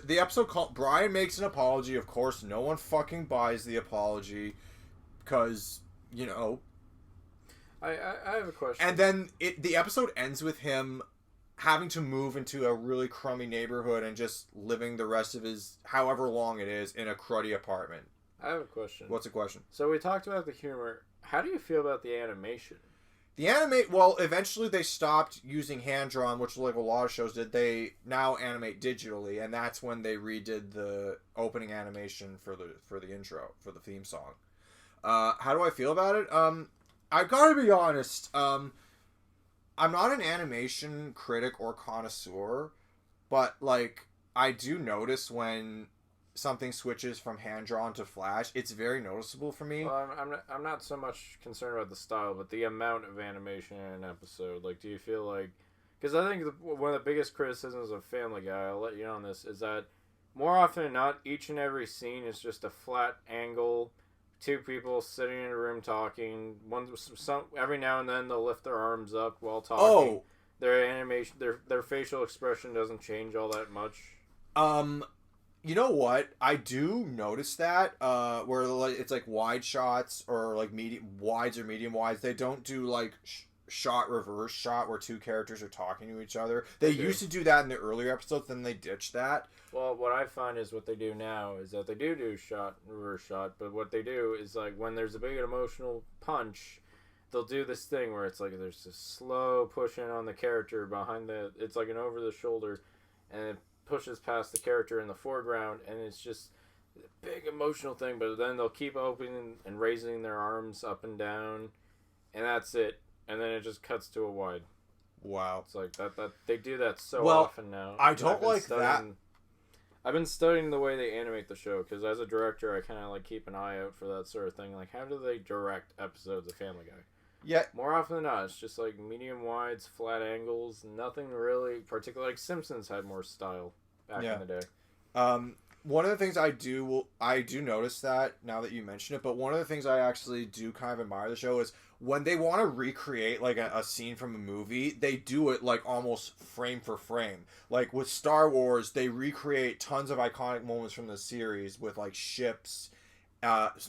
The episode called Brian makes an apology. Of course, no one fucking buys the apology because, you know. I have a question. And then the episode ends with him having to move into a really crummy neighborhood and just living the rest of his, however long it is, in a cruddy apartment. I have a question. What's the question? So we talked about the humor. How do you feel about the animation? Well, eventually they stopped using hand-drawn, which like a lot of shows did. They now animate digitally, and that's when they redid the opening animation for the intro, for the theme song. How do I feel about it? I gotta be honest. I'm not an animation critic or connoisseur, but like I do notice when something switches from hand-drawn to flash. It's very noticeable for me. Well, I'm not so much concerned about the style, but the amount of animation in an episode. Like, do you feel like... Because I think one of the biggest criticisms of Family Guy, I'll let you know on this, is that more often than not, each and every scene is just a flat angle, two people sitting in a room talking. Every now and then they'll lift their arms up while talking. Oh! Their animation, their facial expression doesn't change all that much. You know what? I do notice that, where it's like wide shots or like medium wides or medium wides. They don't do like shot reverse shot where two characters are talking to each other. They used to do that in the earlier episodes, then they ditched that. Well, what I find is what they do now is that they do shot reverse shot, but what they do is like when there's a big emotional punch, they'll do this thing where it's like there's this slow push in on the character behind it's like an over the shoulder, and it pushes past the character in the foreground, and it's just a big emotional thing, but then they'll keep opening and raising their arms up and down, and that's it, and then it just cuts to a wide. Wow. It's like that they do that so often now. I don't like that. I've been studying the way they animate the show, because as a director I kind of like keep an eye out for that sort of thing, like how do they direct episodes of Family Guy? Yeah. More often than not, it's just like medium wides, flat angles, nothing really particular. Like Simpsons had more style back in the day. One of the things I do notice that now that you mention it, but one of the things I actually do kind of admire the show is when they want to recreate like a scene from a movie, they do it like almost frame for frame. Like with Star Wars, they recreate tons of iconic moments from the series with like ships.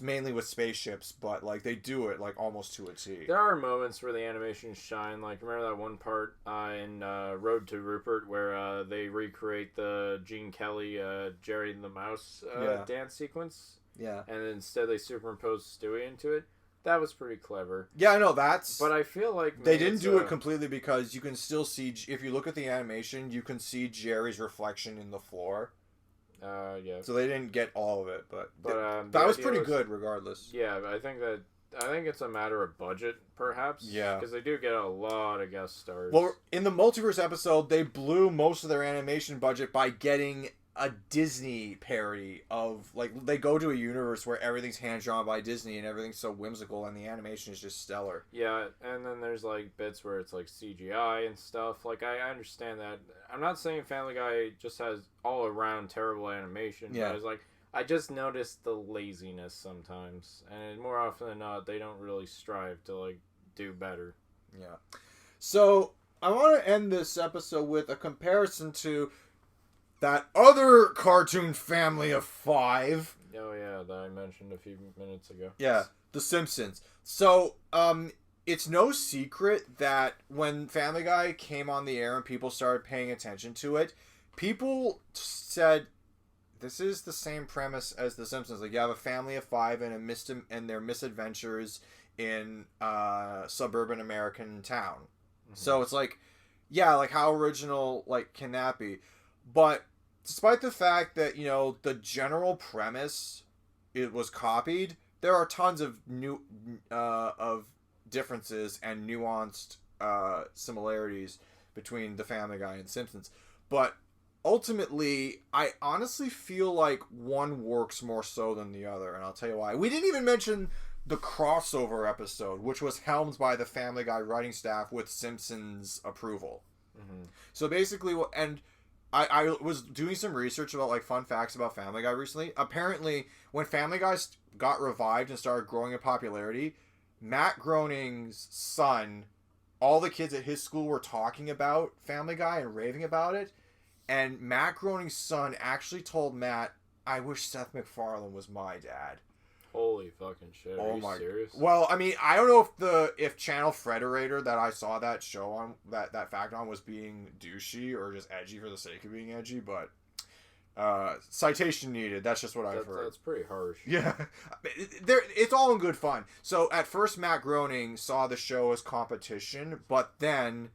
Mainly with spaceships, but like they do it like almost to a T. There are moments where the animations shine. Like remember that one part in Road to Rupert where they recreate the Gene Kelly Jerry and the Mouse dance sequence. Yeah. And instead they superimpose Stewie into it. That was pretty clever. Yeah, I know that's. But I feel like they didn't do it completely because you can still see if you look at the animation, you can see Jerry's reflection in the floor. Yeah. So they didn't get all of it, but that was pretty good regardless. Yeah, I think it's a matter of budget, perhaps. Yeah. Because they do get a lot of guest stars. Well, in the multiverse episode, they blew most of their animation budget by getting a Disney parody of like they go to a universe where everything's hand drawn by Disney and everything's so whimsical and the animation is just stellar. Yeah, and then there's like bits where it's like CGI and stuff. Like I understand that. I'm not saying Family Guy just has all around terrible animation. Yeah. But it's like I just noticed the laziness sometimes, and more often than not, they don't really strive to like do better. Yeah. So I want to end this episode with a comparison to that other cartoon family of 5. Oh yeah, that I mentioned a few minutes ago. Yeah, The Simpsons. So, it's no secret that when Family Guy came on the air and people started paying attention to it, people said, this is the same premise as The Simpsons. Like, you have a family of 5 and their misadventures in a suburban American town. Mm-hmm. So it's like, yeah, like how original like can that be? But despite the fact that, you know, the general premise it was copied, there are tons of differences and nuanced similarities between the Family Guy and Simpsons, but ultimately, I honestly feel like one works more so than the other, and I'll tell you why. We didn't even mention the crossover episode, which was helmed by the Family Guy writing staff with Simpsons approval. Mm-hmm. So basically, and I was doing some research about like fun facts about Family Guy recently. Apparently, when Family Guy got revived and started growing in popularity, Matt Groening's son, all the kids at his school were talking about Family Guy and raving about it. And Matt Groening's son actually told Matt, "I wish Seth MacFarlane was my dad." Holy fucking shit! Are you serious? Well, I mean, I don't know if Channel Frederator that I saw that show on that fact on was being douchey or just edgy for the sake of being edgy, but citation needed. That's just what I've heard. That's pretty harsh. Yeah, it's all in good fun. So at first, Matt Groening saw the show as competition, but then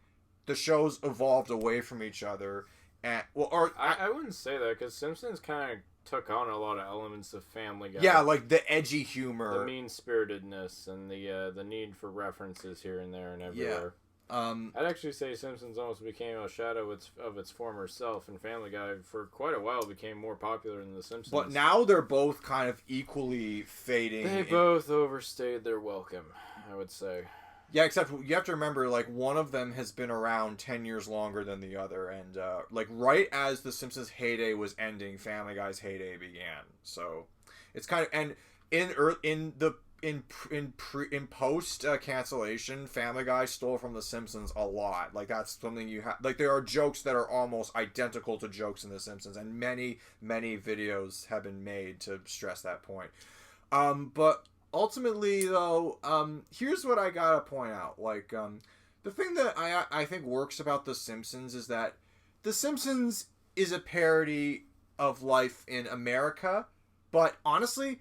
the shows evolved away from each other. And I wouldn't say that, because Simpsons kind of took on a lot of elements of Family Guy. Yeah, like the edgy humor, the mean-spiritedness, and the need for references here and there and everywhere. Yeah. I'd actually say Simpsons almost became a shadow of its former self, and Family Guy for quite a while became more popular than The Simpsons. But now they're both kind of equally fading. They both overstayed their welcome, I would say. Yeah, except you have to remember, like, one of them has been around 10 years longer than the other, and, like, right as The Simpsons' heyday was ending, Family Guy's heyday began. So, it's kind of, and in post cancellation, Family Guy stole from The Simpsons a lot. Like, that's something you have, like, there are jokes that are almost identical to jokes in The Simpsons, and many, many videos have been made to stress that point. But ultimately, though, here's what I gotta point out. Like, the thing that I think works about The Simpsons is that The Simpsons is a parody of life in America, but honestly,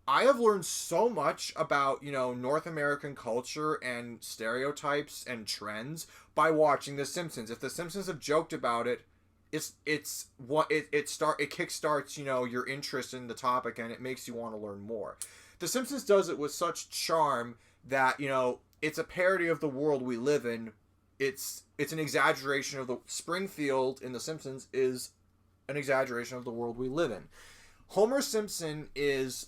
I have learned so much about, North American culture and stereotypes and trends by watching The Simpsons. If The Simpsons have joked about it, it kickstarts, your interest in the topic, and it makes you want to learn more. The Simpsons does it with such charm that, it's a parody of the world we live in. It's an exaggeration of Springfield in The Simpsons is an exaggeration of the world we live in. Homer Simpson is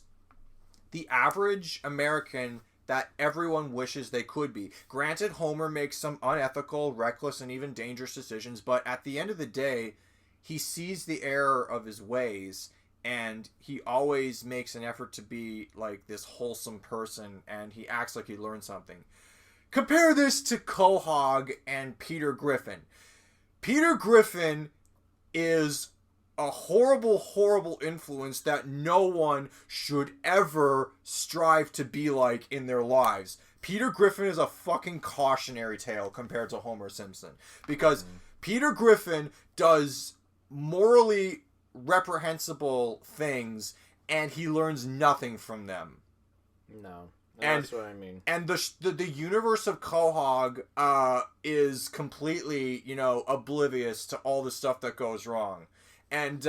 the average American that everyone wishes they could be. Granted, Homer makes some unethical, reckless, and even dangerous decisions, but at the end of the day, he sees the error of his ways, and he always makes an effort to be like this wholesome person, and he acts like he learned something. Compare this to Quahog and Peter Griffin. Peter Griffin is a horrible, horrible influence that no one should ever strive to be like in their lives. Peter Griffin is a fucking cautionary tale compared to Homer Simpson. Because Peter Griffin does morally reprehensible things, and he learns nothing from them. No. That's what I mean. And the universe of Quahog is completely, oblivious to all the stuff that goes wrong. And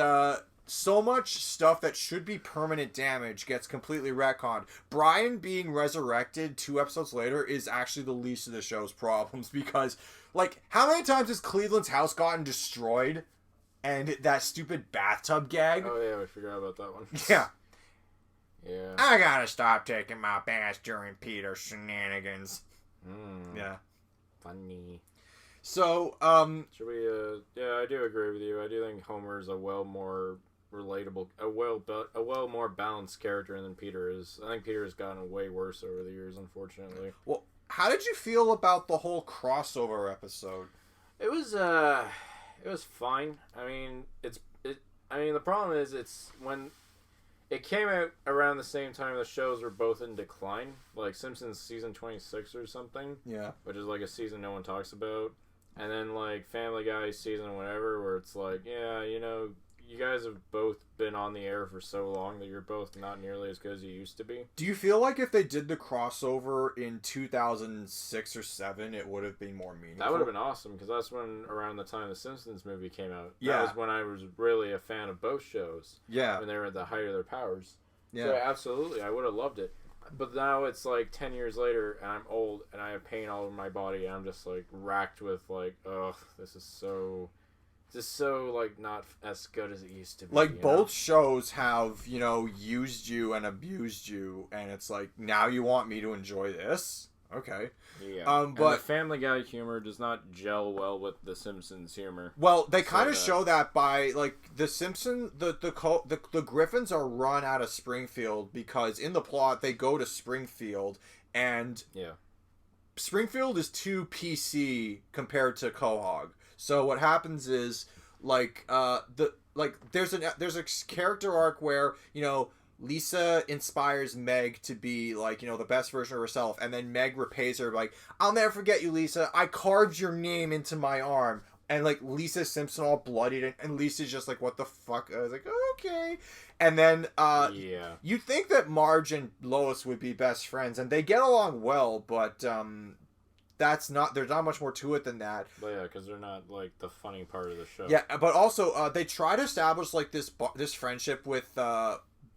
so much stuff that should be permanent damage gets completely retconned. Brian being resurrected 2 episodes later is actually the least of the show's problems, because, like, how many times has Cleveland's house gotten destroyed? And that stupid bathtub gag? Oh, yeah, we forgot about that one. Yeah. Yeah. I gotta stop taking my baths during Peter's shenanigans. Yeah. Funny. So, should we, yeah, I do agree with you. I do think Homer is a well more relatable, a well more balanced character than Peter is. I think Peter has gotten way worse over the years, unfortunately. Well, how did you feel about the whole crossover episode? It was fine. I mean, the problem is it's when it came out around the same time the shows were both in decline, like Simpsons season 26 or something. Yeah. Which is like a season no one talks about. And then like Family Guy season whatever, where it's like, yeah, you guys have both been on the air for so long that you're both not nearly as good as you used to be. Do you feel like if they did the crossover in 2006 or 7, it would have been more meaningful? That would have been awesome, because that's when, around the time the Simpsons movie came out. Yeah. That was when I was really a fan of both shows. Yeah. When they were at the height of their powers. Yeah. So absolutely, I would have loved it. But now it's like 10 years later, and I'm old, and I have pain all over my body, and I'm just like racked with like, ugh, this is so like not as good as it used to be. Like both shows have, used you and abused you, and it's like, now you want me to enjoy this? Okay. Yeah. But and the Family Guy humor does not gel well with the Simpsons humor. Well, they kind of show that by like the Simpsons, the Griffins are run out of Springfield because in the plot they go to Springfield and Springfield is too PC compared to Quahog. So what happens is like there's a character arc where Lisa inspires Meg to be like, the best version of herself, and then Meg repays her like, I'll never forget you, Lisa. I carved your name into my arm. And like Lisa Simpson all bloodied, and Lisa's just like, what the fuck? I was like, okay. And then you'd think that Marge and Lois would be best friends, and they get along well, but there's not much more to it than that. But yeah, because they're not like the funny part of the show. Yeah, but also they try to establish like this friendship with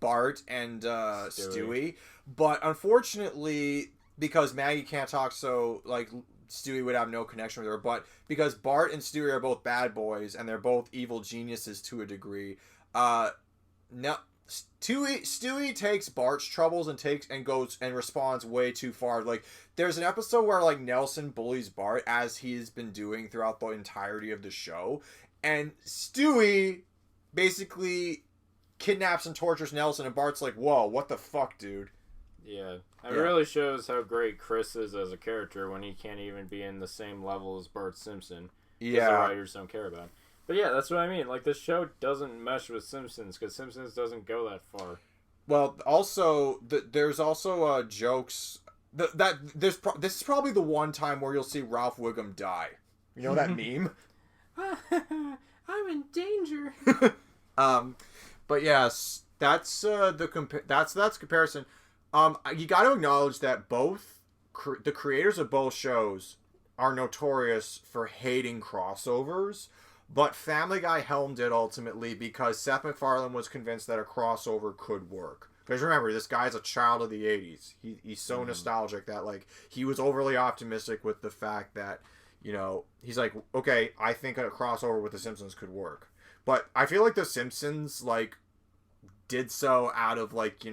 Bart and Stewie, but unfortunately, because Maggie can't talk, so like Stewie would have no connection with her. But because Bart and Stewie are both bad boys and they're both evil geniuses to a degree, Stewie takes Bart's troubles and goes and responds way too far. Like there's an episode where like Nelson bullies Bart as he's been doing throughout the entirety of the show, and Stewie basically kidnaps and tortures Nelson, and Bart's like, whoa, what the fuck, dude? Yeah. It really shows how great Chris is as a character when he can't even be in the same level as Bart Simpson. Yeah. The writers don't care about him. But yeah, that's what I mean. Like, this show doesn't mesh with Simpsons, because Simpsons doesn't go that far. Well, also, there's also jokes... this is probably the one time where you'll see Ralph Wiggum die. You know that meme? I'm in danger. But yes, that's that's comparison. You got to acknowledge that both the creators of both shows are notorious for hating crossovers, but Family Guy helmed it ultimately because Seth MacFarlane was convinced that a crossover could work. Because remember, this guy's a child of the 80s. He's so nostalgic that like he was overly optimistic with the fact that he's like, okay, I think a crossover with The Simpsons could work. But I feel like The Simpsons like did so out of like it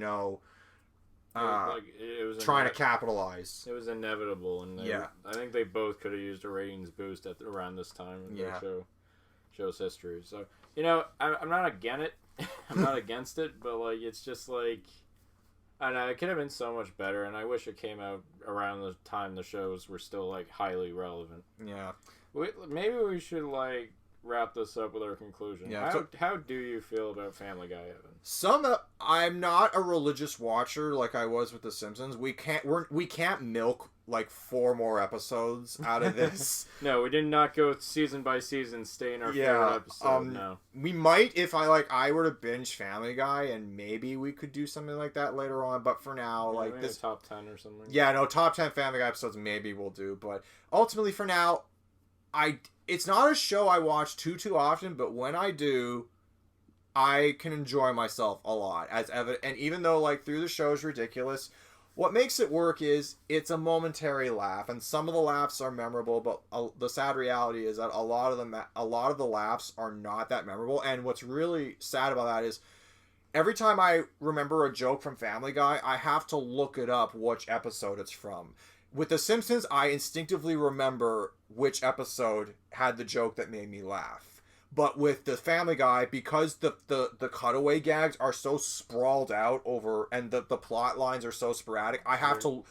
was trying to capitalize. It was inevitable, and I think they both could have used a ratings boost around this time in their show's history. So I'm not against it. I'm not against it, but like it's just like I don't know. It could have been so much better, and I wish it came out around the time the shows were still like highly relevant. Yeah, maybe we should like wrap this up with our conclusion. Yeah. How do you feel about Family Guy, Evan? I'm not a religious watcher like I was with The Simpsons. We can't milk like 4 more episodes out of this. No, we did not go season by season, stay in our favorite episode. No, we might if I were to binge Family Guy, and maybe we could do something like that later on. But for now, like this top 10 or something. Yeah, no, top 10 Family Guy episodes maybe we'll do. But ultimately, for now, it's not a show I watch too often, but when I do, I can enjoy myself a lot. And even though like through the show is ridiculous, what makes it work is it's a momentary laugh, and some of the laughs are memorable. But the sad reality is that a lot of the laughs are not that memorable. And what's really sad about that is every time I remember a joke from Family Guy, I have to look it up which episode it's from. With The Simpsons, I instinctively remember which episode had the joke that made me laugh. But with the Family Guy, because the cutaway gags are so sprawled out over, and the plot lines are so sporadic, I have to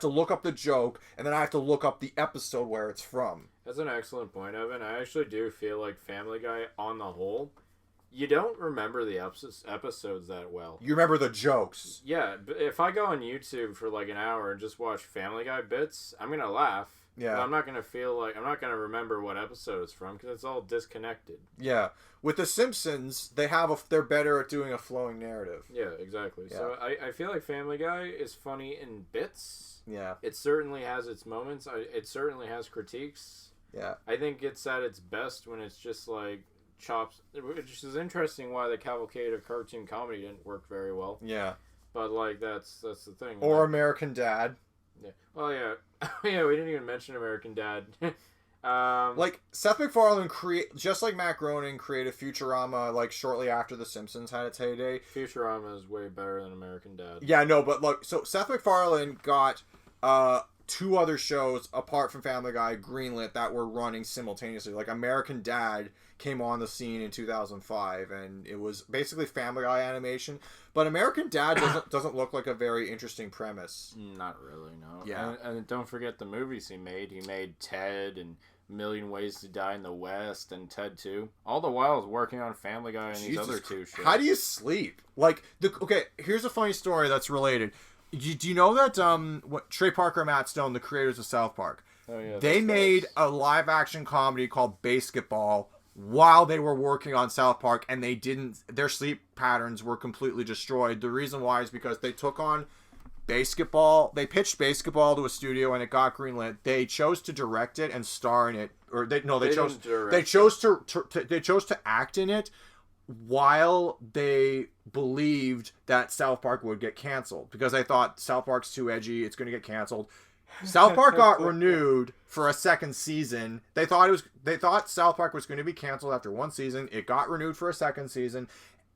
look up the joke, and then I have to look up the episode where it's from. That's an excellent point, Evan. I actually do feel like Family Guy, on the whole, you don't remember the episodes that well. You remember the jokes. Yeah, but if I go on YouTube for like an hour and just watch Family Guy bits, I'm going to laugh. Yeah. But I'm not going to remember what episode it's from because it's all disconnected. Yeah. With The Simpsons, they're better at doing a flowing narrative. Yeah, exactly. Yeah. So I feel like Family Guy is funny in bits. Yeah. It certainly has its moments. It certainly has critiques. Yeah. I think it's at its best when it's just like chops, which is interesting why the Cavalcade of cartoon comedy didn't work very well. Yeah. But like that's the thing. Or like, American Dad. yeah. Well, yeah, yeah. We didn't even mention American Dad. Like Seth MacFarlane just like Matt Groening created Futurama like shortly after The Simpsons had its heyday. Futurama is way better than American Dad. Yeah, no, but look, so Seth MacFarlane got 2 other shows apart from Family Guy greenlit that were running simultaneously. Like American Dad came on the scene in 2005, and it was basically Family Guy animation. But American Dad doesn't look like a very interesting premise. Not really, no. Yeah. And don't forget the movies he made. He made Ted and Million Ways to Die in the West and Ted 2. All the while he's working on Family Guy and these other 2 shows. How do you sleep? Like, okay, here's a funny story that's related. Do you know that what Trey Parker and Matt Stone, the creators of South Park, Oh, yeah, they made a live action comedy called Basketball while they were working on South Park, and their sleep patterns were completely destroyed. The reason why is because they took on Basketball. They pitched Basketball to a studio and it got greenlit. They chose to direct it and star in it, or they chose to act in it while they believed that South Park would get canceled because they thought South Park's too edgy, it's going to get canceled. South Park got renewed for a second season. They thought South Park was going to be canceled after 1 season. It got renewed for a second season.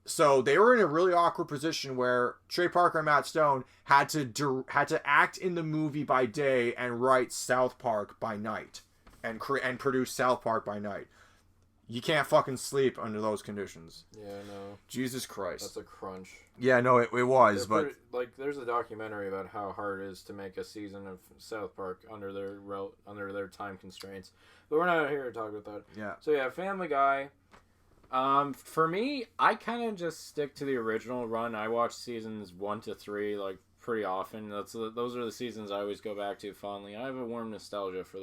So they were in a really awkward position where Trey Parker and Matt Stone had to act in the movie by day and write South Park by night and produce South Park by night. You can't fucking sleep under those conditions. Yeah, no. Jesus Christ. That's a crunch. Yeah, no, it was, but there's a documentary about how hard it is to make a season of South Park under their time constraints. But we're not here to talk about that. Yeah. So yeah, Family Guy. For me, I kind of just stick to the original run. I watch seasons 1 to 3 like pretty often. Those are the seasons I always go back to fondly. I have a warm nostalgia for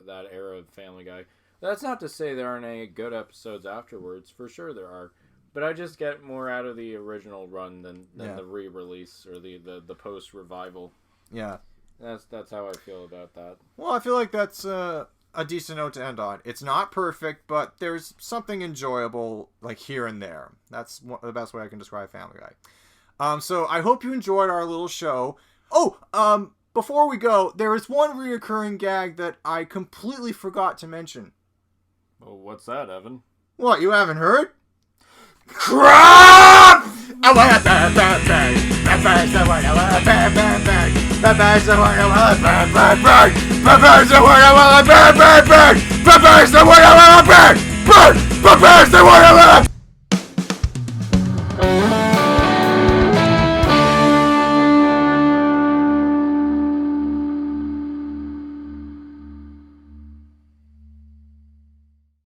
that era of Family Guy. That's not to say there aren't any good episodes afterwards. For sure there are. But I just get more out of the original run than the re-release or the post-revival. Yeah. That's how I feel about that. Well, I feel like that's a decent note to end on. It's not perfect, but there's something enjoyable like here and there. That's the best way I can describe Family Guy. So I hope you enjoyed our little show. Oh, before we go, there is one reoccurring gag that I completely forgot to mention. Well, what's that, Evan? What, you haven't heard? Crap! I want a bang, bang, bang. Bang, the word, I want a bang, bang, bang. Bang, the word, I want a bang, bang, bang. Bang, the word, I want a bang, bang, bang. Bang, the word, I want a bang, bang. Bang, the word, I want a